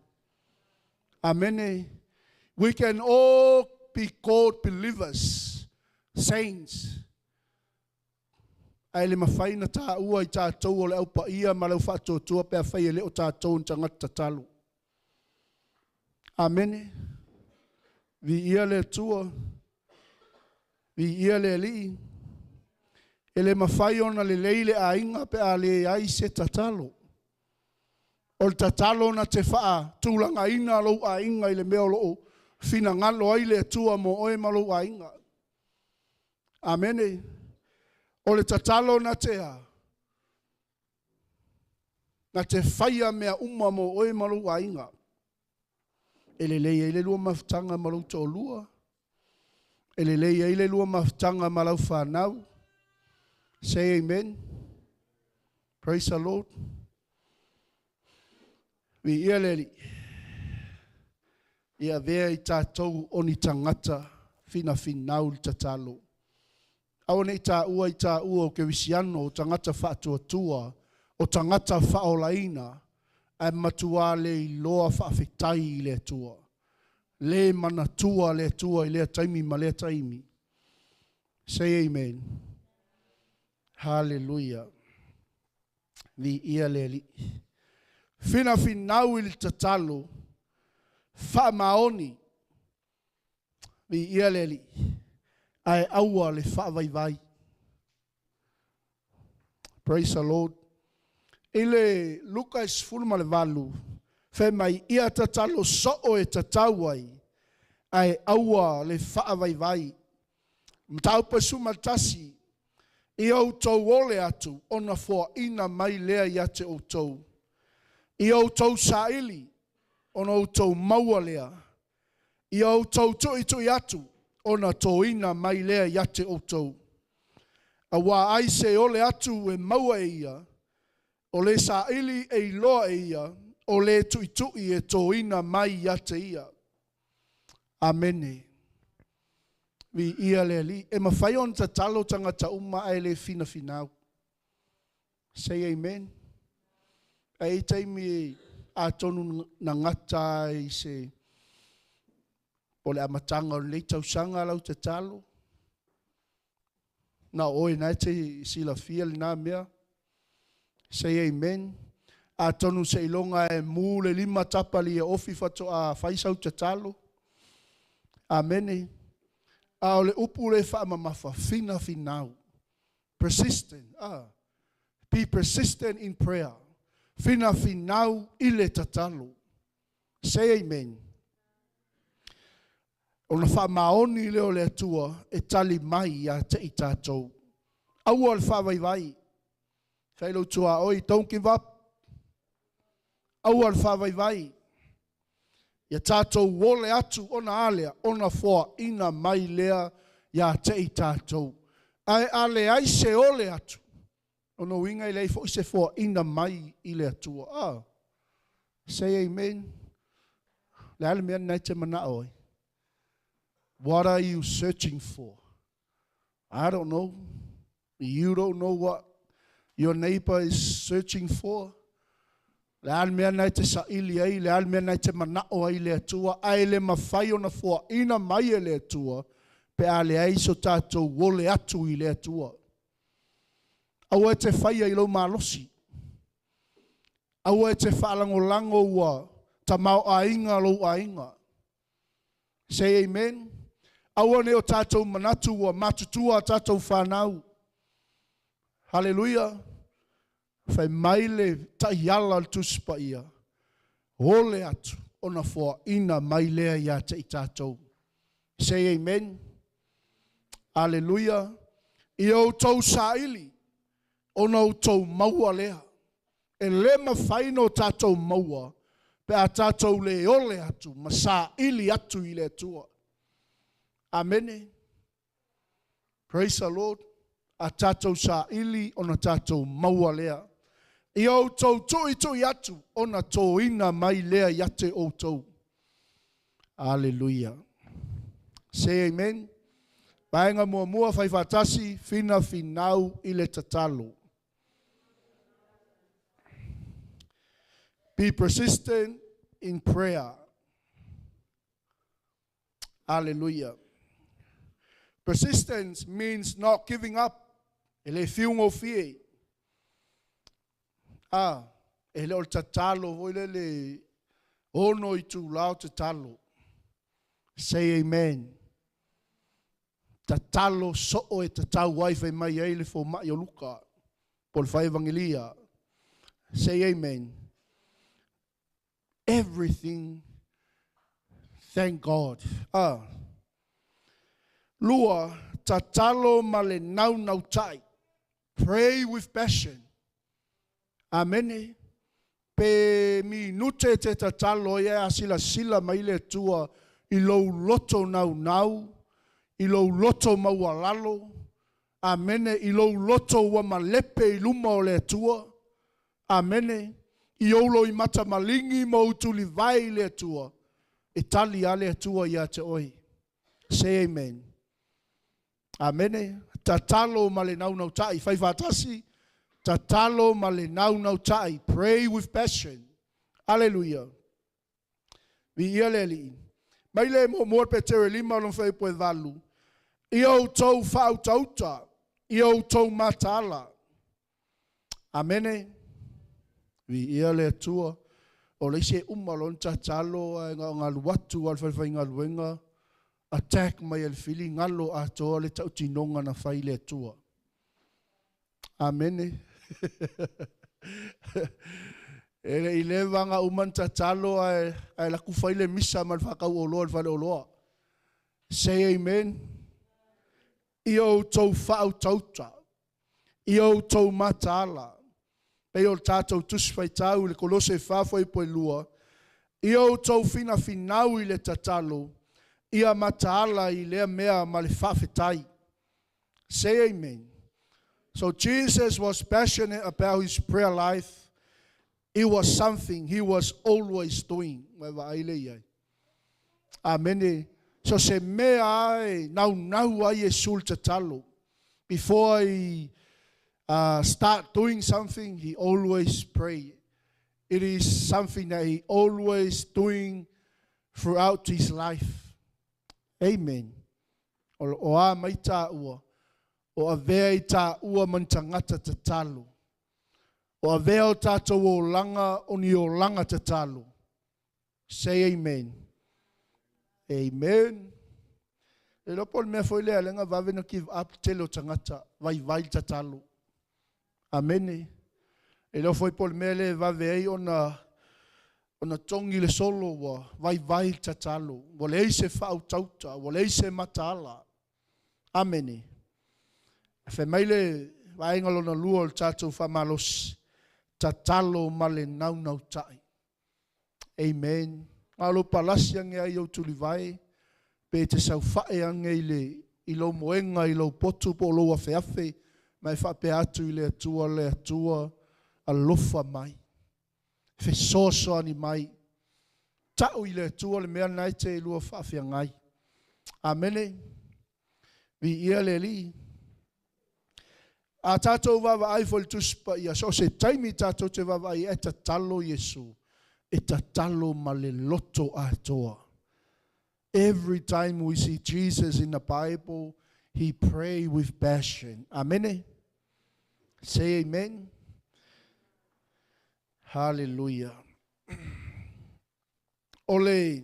Amen. We can all be called believers, saints. Ai le mawhaina tā ua I tātou o le au pa ia ma lau whaatua pe a whai e le o tātou on tangata te talo. Amen. Vi ia le tua, vi ia le li. Ele mawhai ona le leile a inga pe a le ai se tatalo. O le tatalo na te whaa tūlanga ina lau a inga I le meo loo fina ngalo ai le tua mo oe malo a inga. Amene. O le tatalo na te a. Na te whaia mea uma mo oe malo a inga. Ele leia I le lua mawhtanga malau to lua. Ele leia I le lua mawhtanga malau whanau. Say amen. Praise the Lord. Vi ia leli. Ia vea I tātou oni tangata fina finau I tatalo. Aone I tā ua o ke visiano o tangata whaatuatua o tangata whaolaina ai matua le I loa whaafetai I le tua. Le manatua le tua I le taimi ma le taimi. Say amen. Hallelujah. Vi ia leli. Fina finau I tatalo. Fa maoni. Vi ia leli. Ai aua le fa vai vai. Praise the Lord. Ile Lucas fulma le valu. Fe mai ia tatalo so o e tatawai. Ai aua le fa vai vai. Mtau pasuma tasi. I au tau ole atu, ona fua ina mai lea ia te o tau. I au tau saili, ona au tau maua lea. I au tau tui atu, ona tau ina mai lea ia te o tau. A wā aise ole atu e maua e ia, o le saili e loa e ia, o le tui e tau ina mai ia te ia. Amene. Vi ia le li. E mawhai on ta talo tangata uma ai le fina finau. Say amen. Ai taimi a tonu na ngata I se o le amatanga o le tausanga lau te talo. Na oe nai te sila fia le nā mea. Say amen. A tonu se ilonga e mū le lima tapali e ofi fato a whaisau te talo. Amene. A le upu le whaamamafa, fina finau. Persistent. Be persistent in prayer. Fina finau ile tatalo. Say amen. O na whaamaoni leo le atua e tali mai a te I tātou. Aua le whaavaivai. Whailo tua oi, don't give up. Aua le whaavaivai. Ia tātou wole atu ona alea, ona fua ina mai lea ia te I tātou. Ai ale ai se ole atu. Ono winga I lei fo se fua ina mai I le atua. Say amen. Le ale mea nei te mana oi. What are you searching for? I don't know. You don't know what your neighbor is searching for. Le al mea nei te saili ai, le al mea nei te manao ai le atua, ai le mawhai ona fua ina mai e le atua, pe a le ai so tātou wole atu I le atua. Aua e te whai ai lau malosi. Aua e te whaalangolango ua, ta mau a inga lau a inga. Say amen. Aua ne o tātou manatu ua matutua tātou whanau. Hallelujah. Fai maile tahiala tuspa ia. Ole atu, ona fua ina mailea ia te I tātou. Say amen. Hallelujah. I au tau saili, ona au tau maua lea. E le mawhaino tātou maua, pe a tātou le ole atu, ma sa ili atu I le atua. Amene. Praise the Lord. A tātou sa ili, ona tātou maua lea. I au tau tui atu, ona tō ina mai lea iate o tau. Hallelujah. Say amen. Paenga mua fai fatasi fina finau i le tatalo. Be persistent in prayer. Hallelujah. Persistence means not giving up. Ele fiungo fie. Ele ol tatalo voile le ono i tu lao tatalo. Say amen. Tatalo so e tatau waife mai ele fo mai o luka. Pol fai evangelia. Say amen. Everything, thank God. Lua, tatalo male nau tai. Pray with passion. Amen. Pe mi nute te tatalo ye asila sila maile tua ilo loto nau. Ilo loto maualalo. Amen. Ilo loto wa malepe iluma o le tua. Amen. Iolo i mata malingi mo utuli vai le tua. Itali ale tua ia te oi. Say amen. Amen. Tatalo male nau tai. Fai fatasi. Tatalo male nau tai. Pray with passion. Hallelujah. Vi ialeli. Maile mo mor petere lima lon fai poe valu. Io tau fau tauta. Io tau matala. Amen. Vi ia le tua o le se umalon tatalo nga watu al fai nga luenga attack mai el feeling ngalo ato le tau tinonga na fai le tua. Amen. Ele ileva nga uman tatalo ai la ku fai le misa mal fa ka o lo al fa o lo. Say amen. Io tau fa tauta. Io tau matala. Pei o tātou tuswhai tau le kolose whāwhai poe lua. Ia o tau fina finau i le tatalo. Ia mataala i lea mea ma le whawhetai. Say amen. So Jesus was passionate about his prayer life. It was something he was always doing. Amen. So se mea ai nau ai e sul tatalo. Before he start doing something, he always pray. It is something that he always doing throughout his life. Amen. O a mai tā ua. O a vea i tā ua man tangata te talo. O a vea o tātou o langa o ni o langa te talo. Say amen. Amen. E lopo mea foi lea lenga vave no give up telo tangata. Vai te talo. Amen. E lo foi pol mele va vei ona tongi le solo wa vai tatalo. Wole se fau tauta, wole se matala. Amen. Fe maile vai ngalo na luo tatu fa malos tatalo male nau tai. Amen. Malo palasia nge ai o tuli vai pe te sau fae ange i lo moenga i lo potu po lo afeafe. Mai whape atu i le atua, alofa mai. Fe soso ani mai. Tau i le atua le mea nai te lua whawhia ngai. Amene. Vi ia le li. A tātou wawa ai fol tuspa ia. So se taimi tātou te wawa ai e ta talo Yesu. E ta talo ma le loto atoa. Every time we see Jesus in the Bible, he prayed with passion. Amen. Say amen. Hallelujah. Ole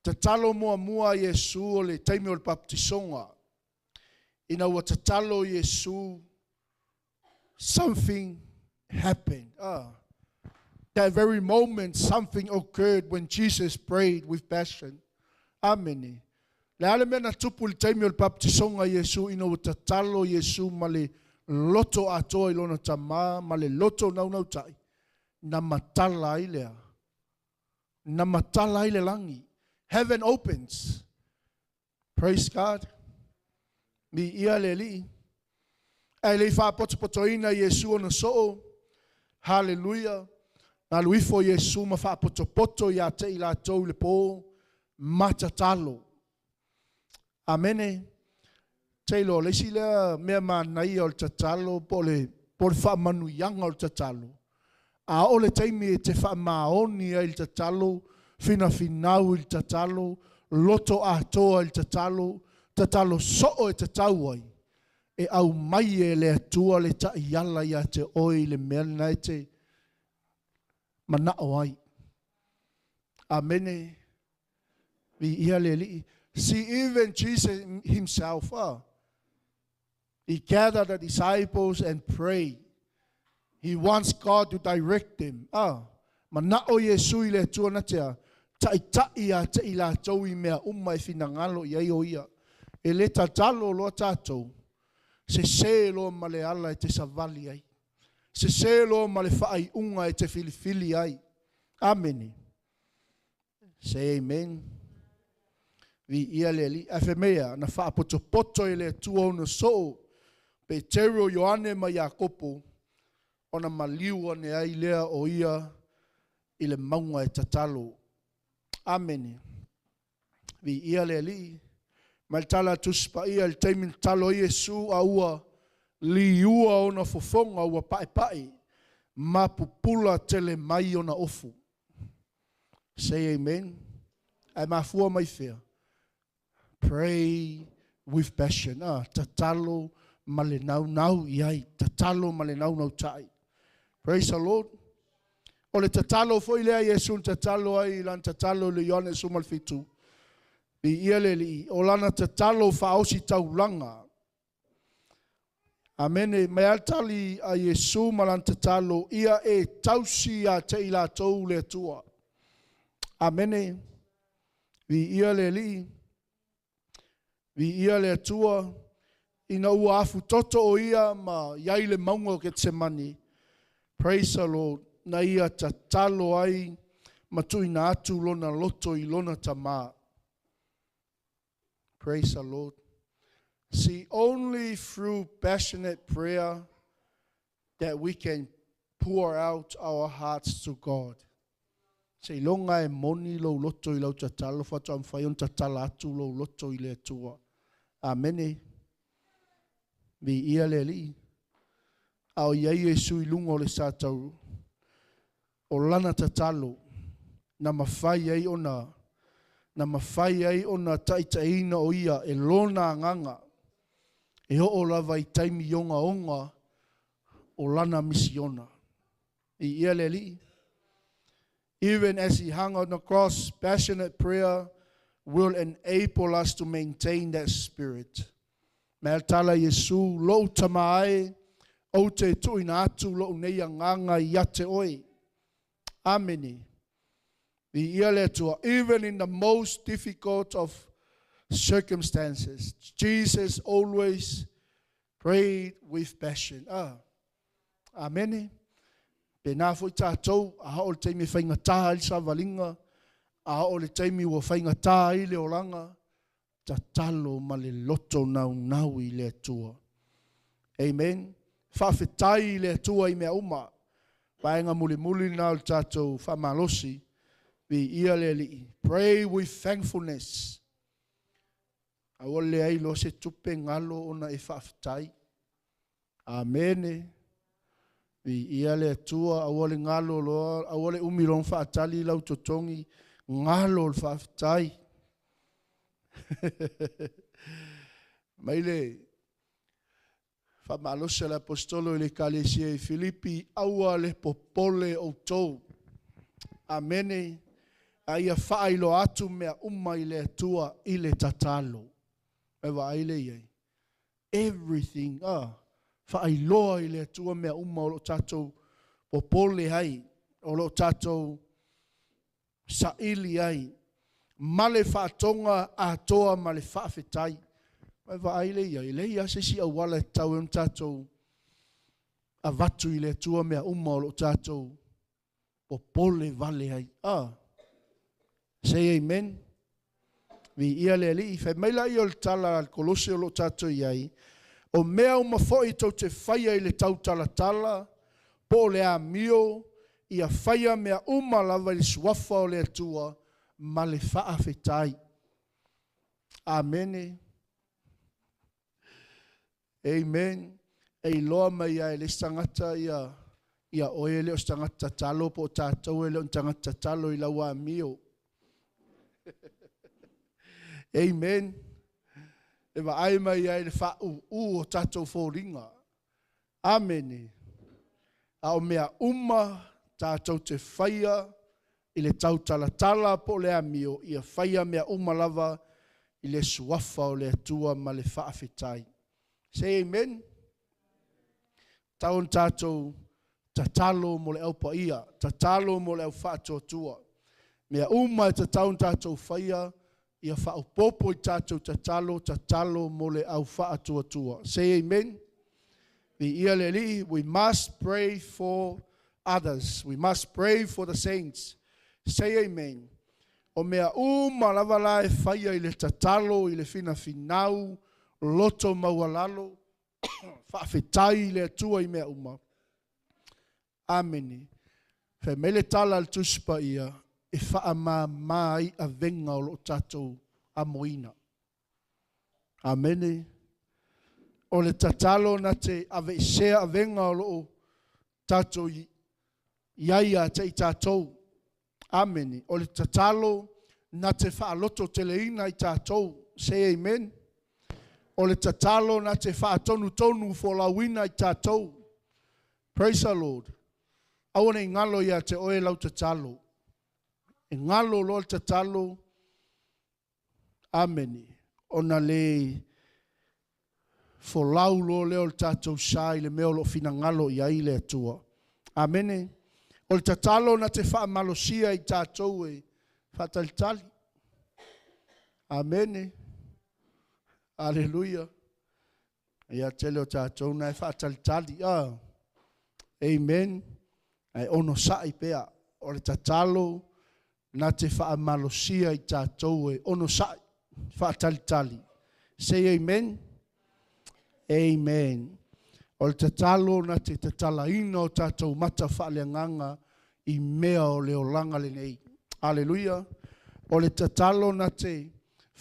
tatalo mua Yesu ole taimi ol baptisonga. Ina wa tatalo Yesu, something happened. That very moment something occurred when Jesus prayed with passion. Amen. Le ale mena tupu le taimi ol baptisonga Yesu ina wa tatalo Yesu male loto atoa ilona tama male loto nau tai. Na matala ilea. Na matala ile langi. Heaven opens. Praise God. Mi ia le li. E le fa potoina Yesu ona so. Hallelujah. Na luifo Yesu ma fa poto ia te ila tau le po matatalo. Amene. Tailo le sila mea manai o tatalo po le whaamanu yanga o tatalo. A o le taimi e te whaamaoni ai tatalo, fina finau il tatalo, loto atoa il tatalo, tatalo soo e tatau ai. E au mai e le atua le ta iala ia te oi le mea nai te manao ai. Amene. Vi ia le li. See, even Jesus himself, he gathered the disciples and prayed. He wants God to direct them. Manao Yesu i le atua na tea, tai a te ila tau i mea umai finangalo i ai o ia. E le tatalo lo tatou. Se lo ma le ala e te savali ai. Se lo ma le whaai unga e te filifili ai. Amen. Say amen. Vi ia le li afemea na whaapoto e le tua ona so. Petero, Ioane ma Iakopo. Ona maliua ne ai lea o ia i le maunga e tatalo. Amen. Vi ia le li. Mal tala tuspa ia el teimin talo Yesu a ua li ua ona fofonga ua pae. Ma pupula tele mai ona ofu. Say amen. Ai mafua mai fea. Pray with passion. Tatalo male nau iai. Tatalo male nau tai. Praise the Lord. O le tatalo foi lea Yesu tatalo ai lan tatalo le Ioane sumal fitu. Bi ia le li o lana tatalo faosi taulanga. Amene mai altali a Yesu malan tatalo ia e tausi a te ila tou le tua. Amene. Vi ia le li. Vi ia le tua. Ina ua afu toto o ia ma iai le maunga o Getsemani. Praise the Lord. Na ia tatalo ai matuina atu lona loto i lona tamaa. Praise the Lord. See, only through passionate prayer that we can pour out our hearts to God. Say, longa e moni lo loto i lau tatalo, fatu am fayon tatala atu lo loto i le tua. Amene. Vi ia le li. Au iai Yesu i lungo le satau. O lana tatalo. Na mawhai ai ona. Na mawhai ai ona taitaina o ia e lona nganga. E o lava i taimi yonga onga o lana misiona. I ia le li. Even as he hung on the cross, passionate prayer will enable us to maintain that spirit. Mea tala Yesu lo tamae o te tuina atu lo nei nganga i ate oi. Ameni. Even in the most difficult of circumstances, Jesus always prayed with passion. Amen. Pena foi tātou, a hao le teimi whainga tā i sa valinga, a hao le teimi wa whainga tā i le oranga, ta talo ma le loto nau i le atua. Amen. Whawhetai i le atua i mea uma, paenga muli nā le tātou whamalosi, vi ia le li. Pray with thankfulness. Awole ai lo se tupe ngalo ona e whawhetai. Amen. Vi ia le atua awole ngalo lo, awole umiron whaatali lau totongi, ngalo le whawhetai. Maile, whamalosa le apostolo i le kalesia i Filipi, aua le popole o tou. Amene. Aia whailo atu mea i le atua i le tatalo. Ewa aile iei. Everything, whailoa i le atua mea o lo tatou popole hai, o lo tatou saili ai. Male whaatonga atoa male whaafetai. Ewa aile iei. Lei ase si awala tau e tatou a vatu i le atua mea o lo tatou popole vale hai. Say amen. Vi ia le li, fe meila i o tala al kolose o lo tato iai, o mea o mafoi tau te whaia i le tau tala, po le a mio, i a whaia mea lava i suafa o le atua, ma le whaafetai. Amene. Amen. E loa mai ai le tangata ia oe le o tangata talo po tātou e le o tangata talo I laua mio. Amen. E wa ai mai ai le whau o tātou fōringa. Amen. A o mea tātou te whaia I le tautala po le amio ia whaia mea lava I le suafa o le atua ma le whaafetai. Say amen. Taun tātou tatalo mo le aupa ia, tatalo mo le au whaatotua. Mea e ta taun tātou whaia ia whaopopo I tātou tatalo mo le au whaatotua. Say amen. We must pray for others. We must pray for the saints. Say amen. O mea lava la e whaia I le tatalo, I le fina finau, loto maualalo, whaafetai le atua I mea Amene. Fe mele tala al tuspa ia, e wha mai a venga o lo tatou a moina. Amene. O le tatalo na te ave isea a venga o lo tatou iaia te I tatou. Amene. O le tatalo na te wha loto teleina I tatou. Say amen. O le tatalo na te wha tonu fo la wina I tatou. Praise the Lord. Awana I ngalo ia te oe lau tatalo. E ngalo lo tatalo. Amene. Ona le fo lau lo leo le tatou sai le meo lo fina ngalo ia I le atua. Amene. O le tatalo na te wha malosia I tatou e whatalitali. Amene. Alleluia. Ia tele o tatou na e whatalitali. Amen. Ai ono sai pea. O le tatalo na te wha malosia I tatou e ono sai whatalitali. Say amen. Amen. O le tatalo na te tatalaina o tatou mata whaaleanganga I mea o le olanga le nei. Alleluia. O le tatalo na te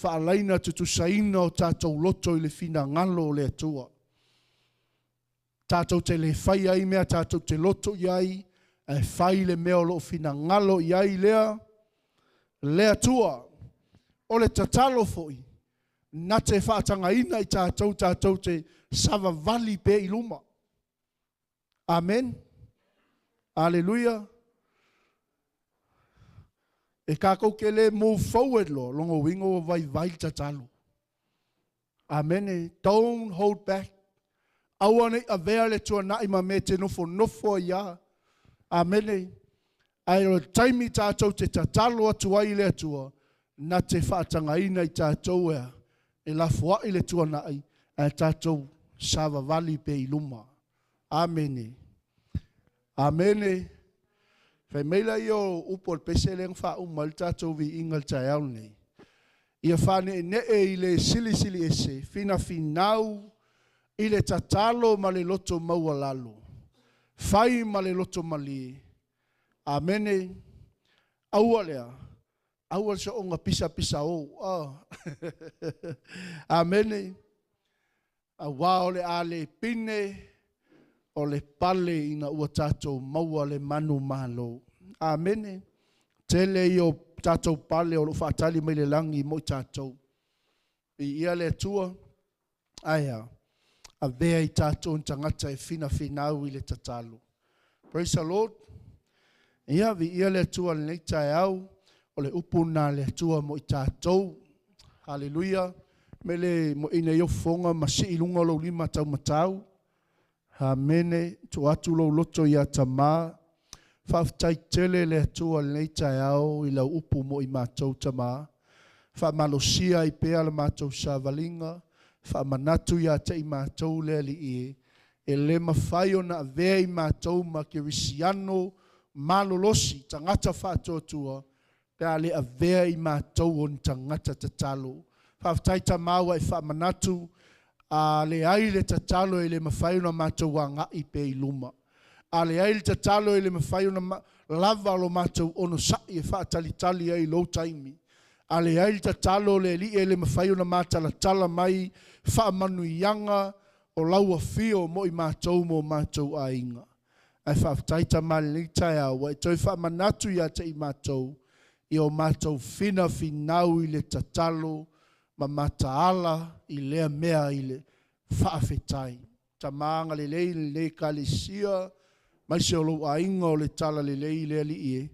whaalaina te tusaina o tatou loto I le fina ngalo o le atua. Tatou te le whai ai mea, tatou te loto iai, e whai le mea o lo fina ngalo iai le atua. O le tatalo foi. Na te whaatanga ina I tatou te sava vali pe I luma. Amen. Alleluia. E kako ke le move forward lo, longo wingo vai tatalo. Amen. Don't hold back. Awane a vea le tua nai ma me te nofo ia. Amen. Ai o taimi tātou te tatalo atua I le atua, na te whaatanga ina I tātou ea. E la fua I le tua nai, e tātou sava vali pe I luma. Amene. Amene. Fai meila I o upo le pese le ngwha umal tātou vi ingal tai au nei. Ia whane ne I le sili ese, fina finau I le tatalo ma le loto maua lalo. Fai ma le loto mali. Amene. Aua lea. Aua se onga pisa o. Amene. Awa o le ale pine. O le pale ina ua tatou maua le manu malo. Amene. Tele I o tatou pale o lo whaatali mai le langi mo tatou. I ia le tua. Aia. A vea I tātou tangata e fina finau I le tatalo. Praise the Lord. Ia vi ia le tua le nei tai au, o le upuna le tua mo I tātou. Hallelujah. Mele mo ina yo fonga masi ilunga lo lima tau matau. Amene, tu atu lo loto ia tama. Whaftai tele le tua le nei tai au, I lau upu mo I mātou tama. Whamalosia I pea le mātou savalinga. Whamanatu ia te I mātou le li e le mawhai o na vea I mātou ma ke risiano malolosi tangata whātotua pea le a vea I mātou o tangata tatalo. Whaftai ta maua I whamanatu a le ai le tatalo e le mawhai o na mātou wanga I pe I luma. A le ai le tatalo e le mawhai o na lava lo mātou ono sai e whaatalitali ai lo taimi. A le ai le tatalo le li e le mawhai o na mātala tala mai whaamanu ianga o laua fio mo I mātou mo mātou ainga. Ai whaaftaita mali tai au, e toi whaamanatu ia te I mātou, I o mātou fina finau I le tatalo, ma mataala I lea mea I le whaafetai. Ta maanga le le kalisia, mai se o lo ainga o le tala le li ie,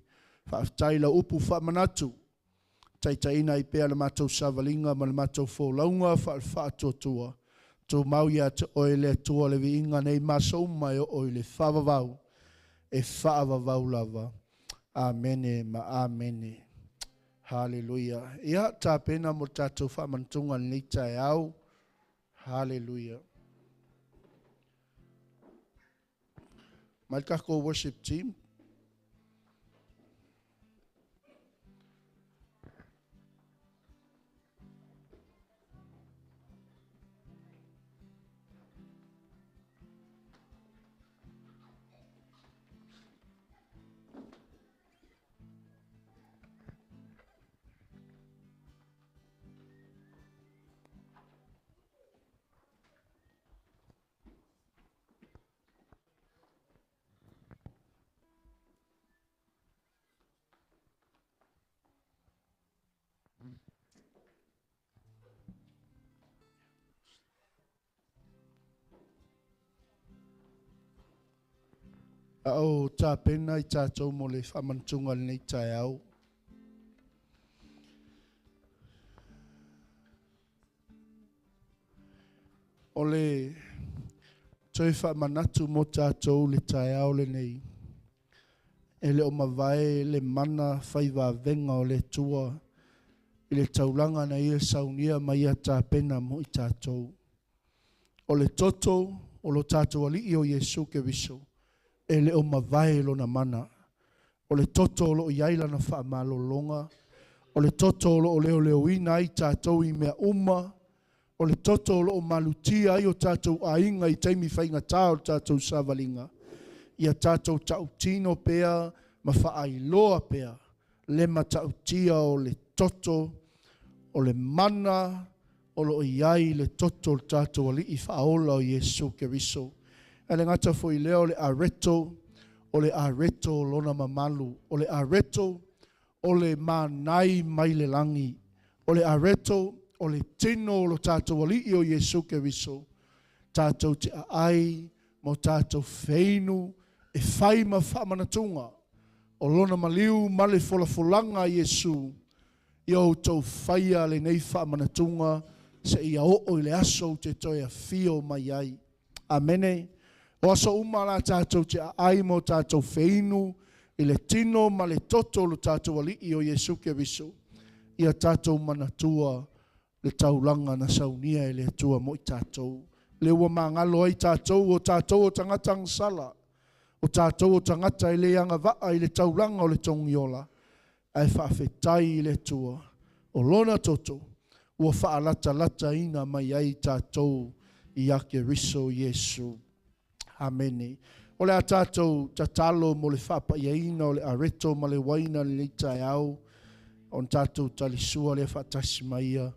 whaaftai la upu whaamanatu, taitaina I pea le mātou savalinga, ma le mātou fōlaunga, whaatuatua, tō mau ia te oe le tua le viinga nei māsou mai o oe le whavavau, e whaavavau lava. Amene ma amene. Hallelujah. Ia tā pena mo tātou whaamantunga ni tai au. Hallelujah. Mai kako worship team. O tā pena I tātou mo le whamantunga nei tai au. O le toi whamanatu mo tātou le tai au le nei. E le o mawai le mana whaiva venga o le tua. I le taulanga na ia saunia mai a tā pena mo I tātou. O le toto o lo tātou ali o Yesu ke viso. E le o mawai lo na mana. O le toto o lo iaila na wha malo longa. O le toto o lo leo ina I tātou I mea uma. O le toto o lo malutia I o tātou ainga I teimi whainga tā o tātou savalinga. Ia tātou tautino pea ma wha ailoa pea. Le ma tautia o le toto, o le mana, o lo iai le toto o tātou ali I whaola o Yesu ke riso. E le ngata fo I leo le areto, o le areto lona mamalu, o le areto, o le manai mai le langi, o le areto, o le tino o lo tātou ali o Yesu ke riso. Tātou te ai, mo tātou feinu, e whai ma whamanatunga, o lona maliu male folafulanga Yesu, I au tau whaia le nei whamanatunga, se ia o le aso te toia fio mai ai. Amene. O aso umala tātou te ai mo tātou feinu, I le tino ma le toto lo tātou ali o Yesu ke viso. Ia tātou manatua le taulanga na saunia le tua mo I tātou. Le ua mangalo ai tātou o tangata sala. O tātou o tangata I le anga vaa I le taulanga o le tongiola. Ai whaafetai I le tua. O lona toto, ua whaalata ina mai ai tātou I ake riso Yesu. Amene. O le a tātou tatalo mo le whapa iaina o le areto ma le waina le tai au. On tātou talisua le whatasi maia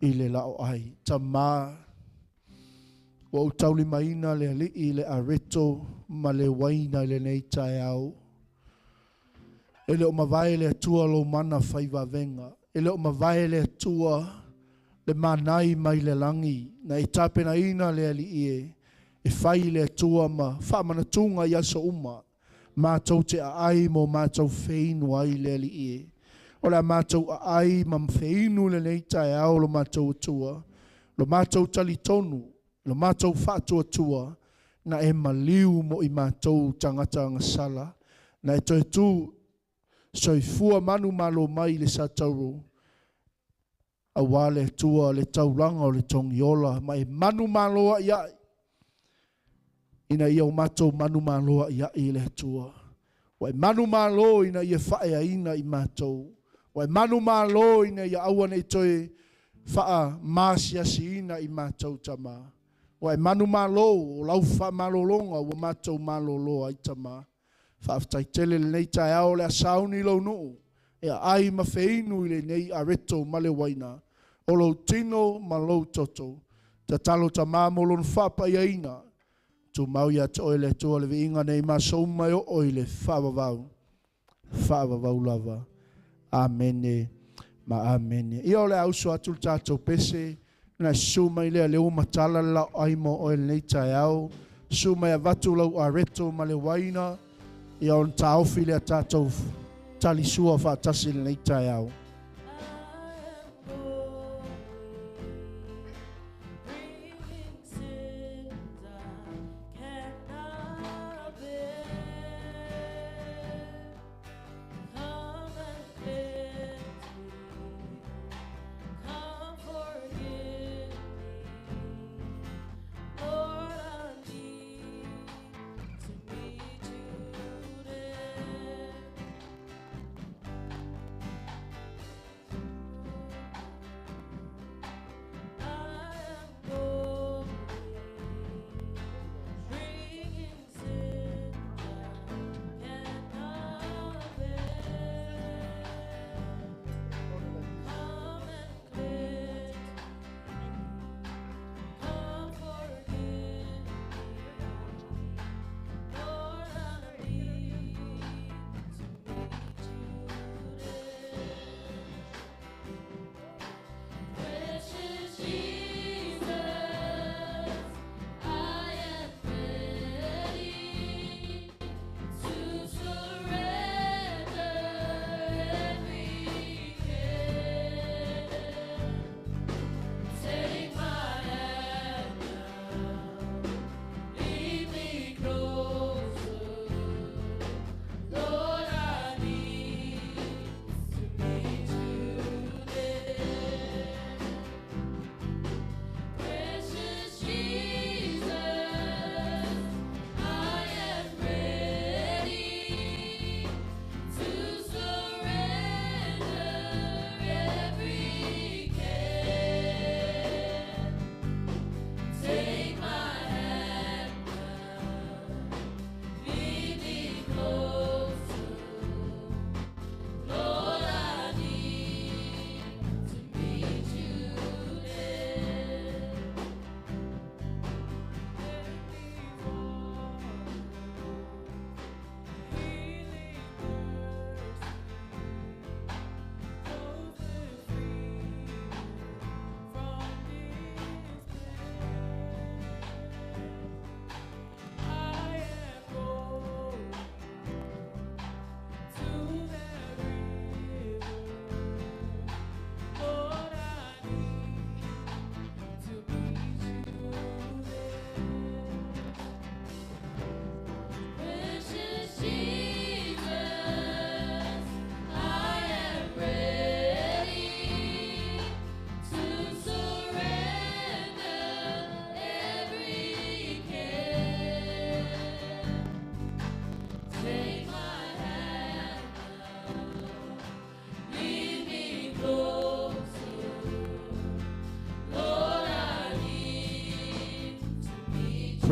I le lao ai. Ta mā. O tauli maina le alii le areto ma le waina le nei tai au. Ele o mawai le atua lo mana whaiva venga. Ele o mawai le atua le manai mai le langi. Na I tāpena ina le alii e whai le atua ma whamanatunga I aso uma. Mātou te ai mo mātou wheinu ai le alii. O le mātou ai ma wheinu le nei tai au lo mātou atua. Lo mātou tali tonu. Lo mātou whātua tua. Na e maliu mo I mātou tangata ngasala. Na e toi tu soifua manu malo mai le satauru. A wale tua le tauranga o le tongiola. Ma e manu malo iai. Ina ia o mātou manu malo iai le tua. Wa e manu malo ina ia whaea ina I mātou. Wa e manu malo ina ia awane I toi whaa māsiasi ina I mātou tama. Wa e manu malo o lau wha malo longa wa mātou malo loa I tama. Whaaftai tele le nei tai ao le asauni lau nuu. E ai mawheinu I le nei areto ma le waina. O lau tino ma lau toto. Ta talo ta mamolon whapa iaina. Tu mau ia to oile tu ole vi inga nei ma so mai o oile whavavau. Whavavau lava. Amene. Ma amene. Ia ole au so atul tātou pese. Na suma ile le umatala la aimo oile nei tai au. Suma ia vatu lau areto ma le waina. Ia on taofi le tātou tali sua whaatasi le nei tai au.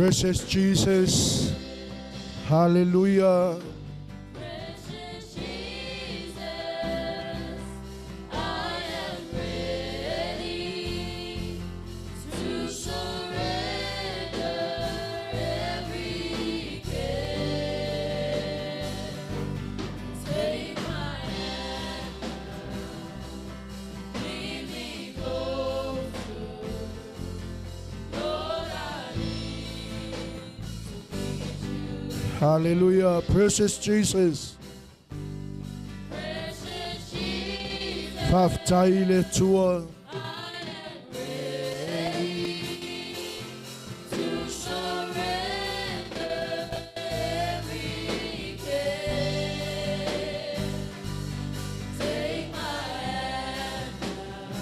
Precious Jesus. Hallelujah. Precious Jesus, I am ready to surrender every care. Take my hand now, lead me closer. Lord, I Hallelujah. Precious Jesus. precious Jesus, Faftaile tua. I am ready to surrender every care. Take my hand now,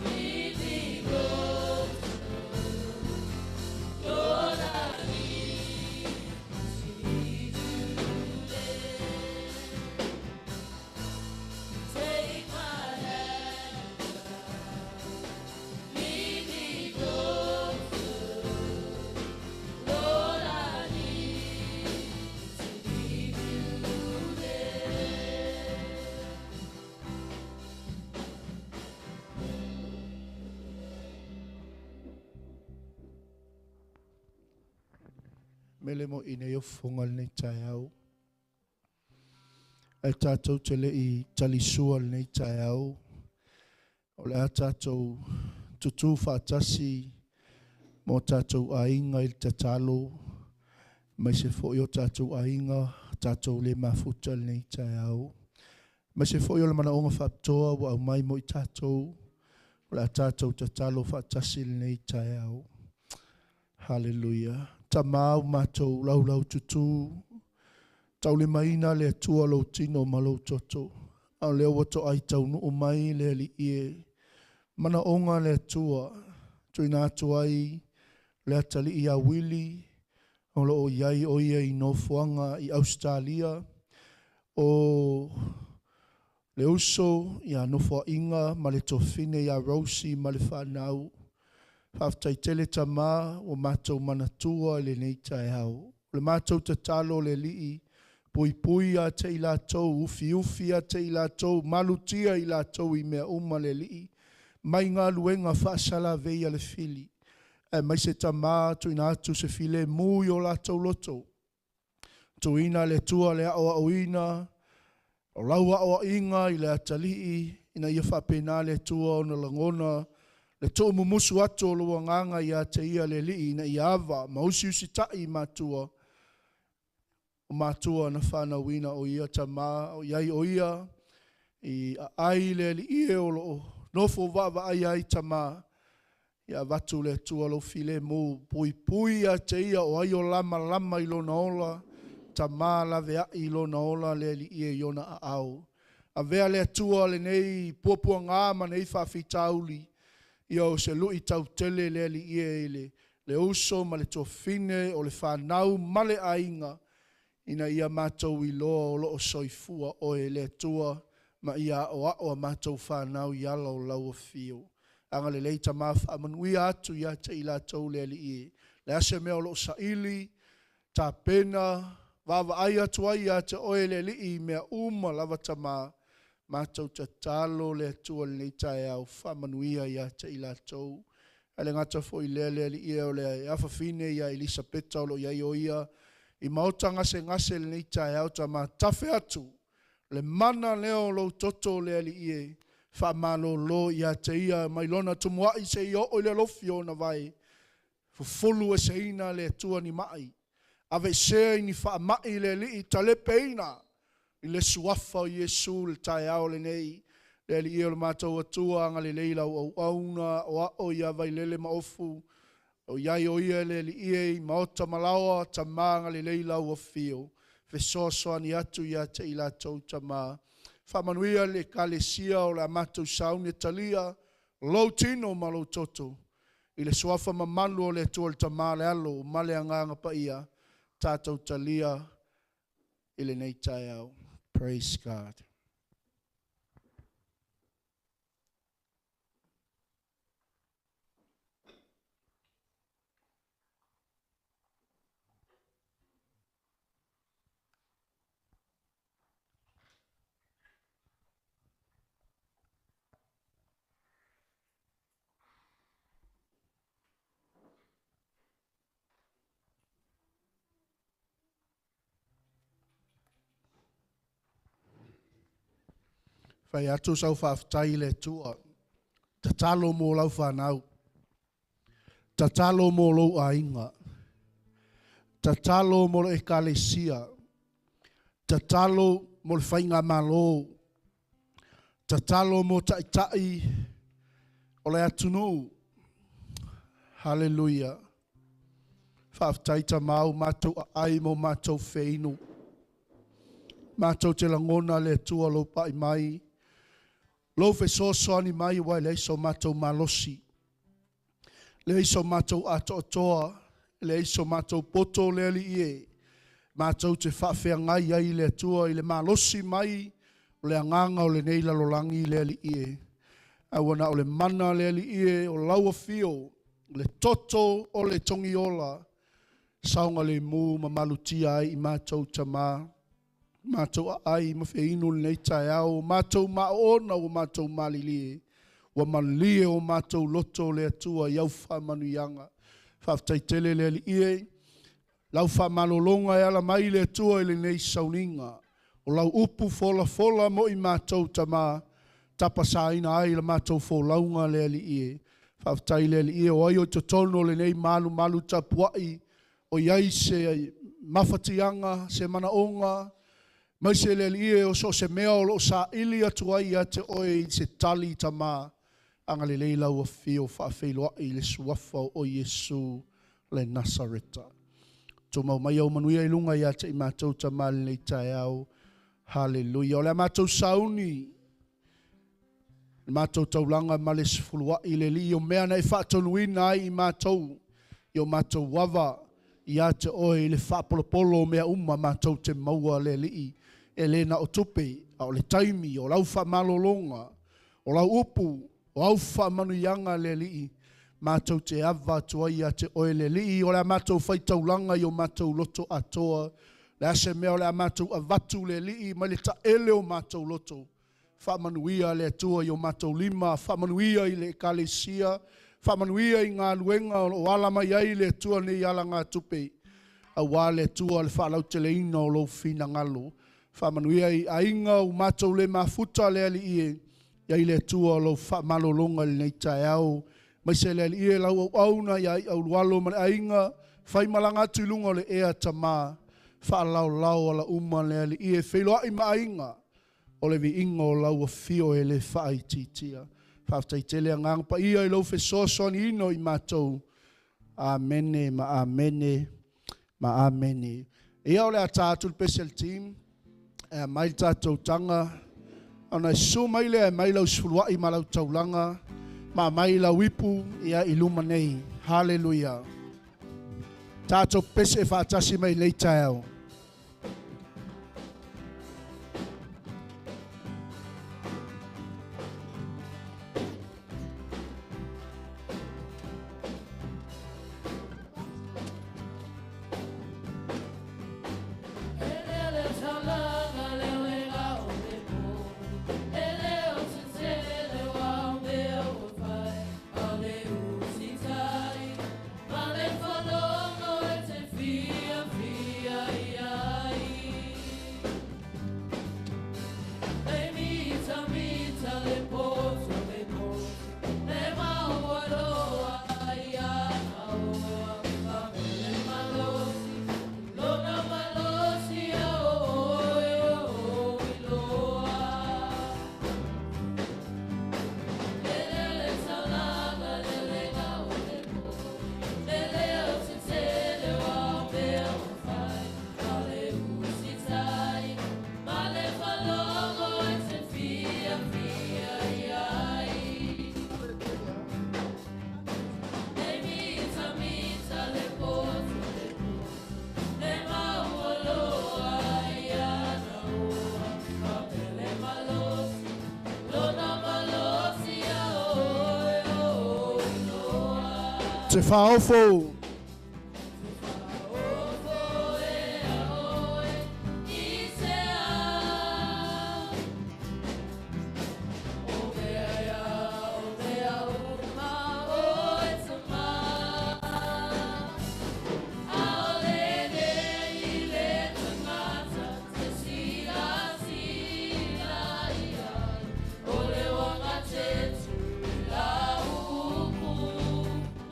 lead me closer. Lord, I need you today. Take my hand. mele mo ine yo fungal nei tai au. E tātou te le I talisua nei tai au. O le a tātou tutu whātasi mo tātou ainga I te talo. Mai se fo yo tātou ainga, tātou le mafuta nei tai au. Mai se fo yo le mana onga whaptoa wa au mai mo I tātou. O le a tātou te talo whātasi nei tai au. Hallelujah. Ta mau mātou lau lau tutu. Tau le maina le atua lau tino ma lau toto. Au leo wato ai tau nu o mai le li ie. Mana onga le atua. Tui nā tuai le atali I a wili. O lo o iai o ia I no fuanga I Australia. O le uso I a no fua inga ma le tofine I a Rosi ma le whanau. Whaftai tele ta mā o mātou manatua le nei tai hau. Le mātou te talo le lii, pui pui a te I lātou, ufi ufi a te I lātou, malutia I lātou I mea uma le lii. Mai ngā luenga whaasala vei a le fili. E mai se ta mā tu ina atu se file mui o lātou loto. Tu ina le tua le aoa o ina, o laua o inga I le atalii, ina ia whapena le tua o na langona, le tō mumusu ato lua nganga I a te ia le lii na I awa, ma usi usi tai mātua. O mātua na whana wina o ia ta mā, o iai o ia, I a ai le li ie o lo, nofo wawa ai ai ta mā. I a watu le tua lo file mō, pui pui a te ia o ai o lama lama I lo na ola, ta mā lave a I lo na ola le li ie iona a au. A vea le tua le nei puapua ngā ma nei whawhitauli, Ia o se lui tau tele le li ie le uso ma le tofine o le whanau ma le ainga ina ia mātou I loa o loo soifua o le tua ma ia o a mātou whanau I ala o lau o fio. Anga le leita maa whamanui atu ia te I lātou le li ie. Le ase mea o loo saili, tā pena, wawa ai atu ai ia te oe le li I mea uma lava ta maa. Mātou te talo le atua le nei tae au whamanuia ia te I lātou. Ale ngata fo I le li ia o le awhawhine ia Elisabeta o lo iai o ia. I maota ngase le nei tae au ta mā tafe atu. Le mana leo lo toto le li ia. Whamalo lo ia te ia mai lona tumuai se I o le lofio na vai. Fufulu e se ina le atua ni mai. Ave se ni whamai le li I talepe ina. I le suafa o Iesu le tae ao le nei, le li ia o le mātou atua anga le leila o auna, o ao ia vai lele maofu, o iai o ia le li ia I maota malawa ta maa anga le leila o fio, fe soa ni atu ia te I lātou ta maa. Whamanuia le kalesia o le mātou saune talia, lo tino ma lo toto, I le suafa mamalu o le atua le ta maa le alo, ma le anganga pa ia, tātou talia, I le nei tae au. Praise God. Whai atu sau whaftai le tua. Ta talo mō lau whanau. Ta talo mō lau ainga. Ta talo mō le ekalesia. Ta talo mō le whainga malo. Ta talo mō tai o le atunu. Hallelujah. Whaftai ta mau mātou ai mō mātou wheinu. Mātou te langona le tua lo pai mai. Lo fe soani mai wai le iso mātou malosi. Le iso mātou ato toa. Le iso mātou poto le li ie. Mātou te whawhea ngai ai le tua I le malosi mai. O le anganga o le neila lolangi le li ie. Awana o le mana le li ie o laua fio. Le toto o le tongi ola. Saunga le mu ma malutia ai I mātou tamaa. Mātou ai ma whainu nei tae au, mātou maona o mātou malilie, wa malie o mātou loto le atua iau whamanu ianga. Whaftai tele le li ie, lau whamalolonga e ala mai le tua ele nei sauninga. O lau upu fola mo I mātou tama tapasaina ai la mātou folaunga le ali ie. Whaftai le ali ie o ai o te tono le nei malu tapuai o iai se mawhatianga, se manaonga, mai se le ali ie o so se mea o lo sa ili atu ai a te oe I se tali tama anga le leila ua fio whaafeilo ai le suafa o Yesu le Nasareta. Tō mau mai au manuia I lunga ia te I mātou tama le tai au. Hallelujah. O le mātou sauni, le mātou taulanga ma le sifulua I le li o mea nei whaatonuina ai I mātou, I o mātou wawa, ia te oe I le whaapolopolo mea mātou te maua le li e le na o tupe, o le taimi, o lau whaamalolonga, o lau upu, o au whaamanuianga le li mātou te awa tua ia te oe le li o le mātou whaitaulanga I o mātou loto atoa, le ase mea o le mātou avatu le li mai le taele o mātou loto, whaamanuia le atua I o mātou lima, whaamanuia I le kalesia, whaamanuia I ngā luenga o alama iai le atua nei ala ngā tupe, a wā le atua le whaalau te le ina o lo fina ngalo, whaamanuia I ainga o mātou le mafuta le ali ie, iai le atua o lo whaamalolonga le nei tae au, mai se le ali ie lau au auna iai au lualo ma le ainga, whaimalanga atu lunga le ea tama, whaalau ala uma le ali ie, whailoa I mainga, o le vi inga o lau a fio e le whaititia. Whaftai tele ngang pa ia I lau whesoson ino I mātou. Amene, ma amene, ma amene. Ia o le a tātou special team, mai tātou tanga, ana su mai le mai lau sfuluai ma lau taulanga, ma mai lau ipu ia I luma nei. Hallelujah. Tātou pese whaatasi mai leita au. Te whaofo.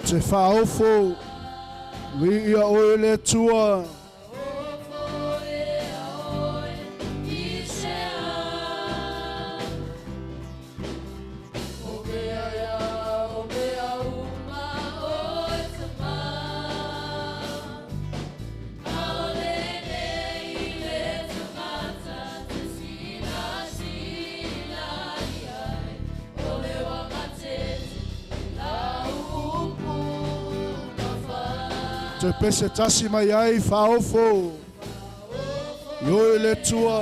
Te whaofo, wi ia oe le tua. Te pese tasi mai ai whaofo, i oe le tua.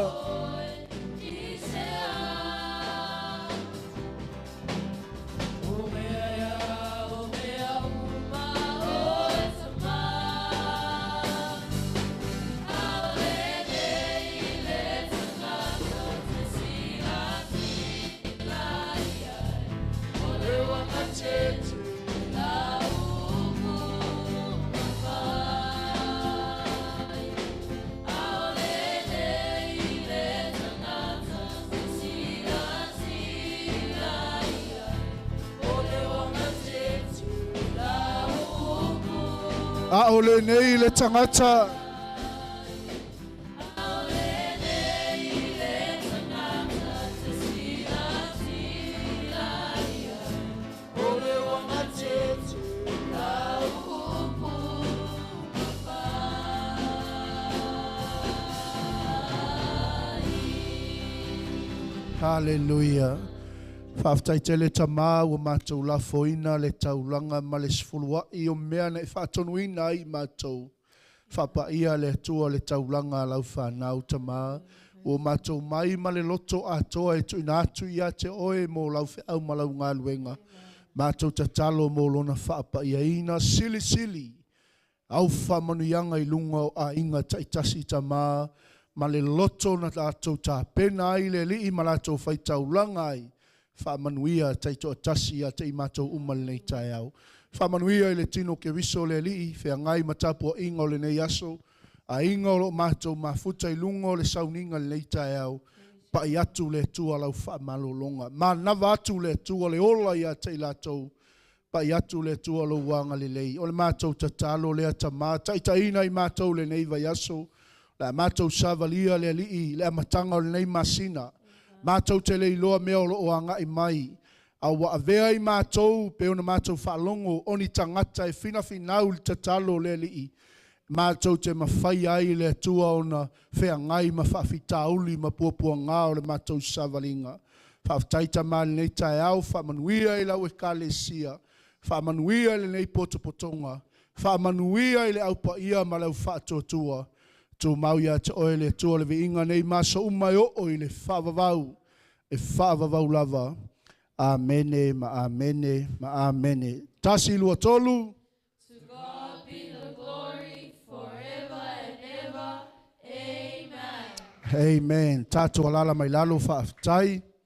A ole nei le tangata. Hallelujah. Whaftai te le tamā ua mātou la foina le taulanga ma le sifulua I o mea na I whaatonuina I mātou. Whapa ia le tua le taulanga lau whanau tamā. Ua mātou mai ma le loto atoa e tuina atu ia te oe mō lau whiau ma lau ngā luenga. Mātou te talo mō lona whapa ia ina sili sili. Au whamanuianga I lunga o a inga taitasi tamā. Ma le loto na tātou tā pena ai le li I ma lātou whaitau langa ai. Whamanuia taito atasi a te I mātou umal nei tai au. Whamanuia I le tino ke wiso le li whea ngai matapua ingo le nei aso. A ingo lo mātou mafuta I lungo le sauninga le nei tai au. Pa I atu le tua lau whamalo longa. Ma nawa atu le tua le ola ia te I lātou. Pa I atu le tua lo wanga le lei. O le mātou tatalo le atama. Taita ina I mātou le nei vai aso. La mātou savalia le alii, le amatanga o le nei masina. Mātou te le iloa mea o loo anga I mai. A wa avea I mātou, pe ona mātou whaalongo, oni tangata e fina finau le tatalo le alii. Mātou te mawhai ai le atua ona whea ngai ma whaafitauli ma puapua ngā o le mātou savalinga. Whaaftaita mā le nei tae au, whaamanuia I lau e kālesia. Whaamanuia le nei potopotonga. Whaamanuia I le aupa ia ma lau whaatotua. Tu mau ia te oe le tua le inga nei masa umai o I le whaavavau. E whaavavau lava. Amene, ma amene, ma amene. Tasi lua tolu. To God be the glory forever and ever. Amen. Amen. Tātou alala mai lalo whaaftai.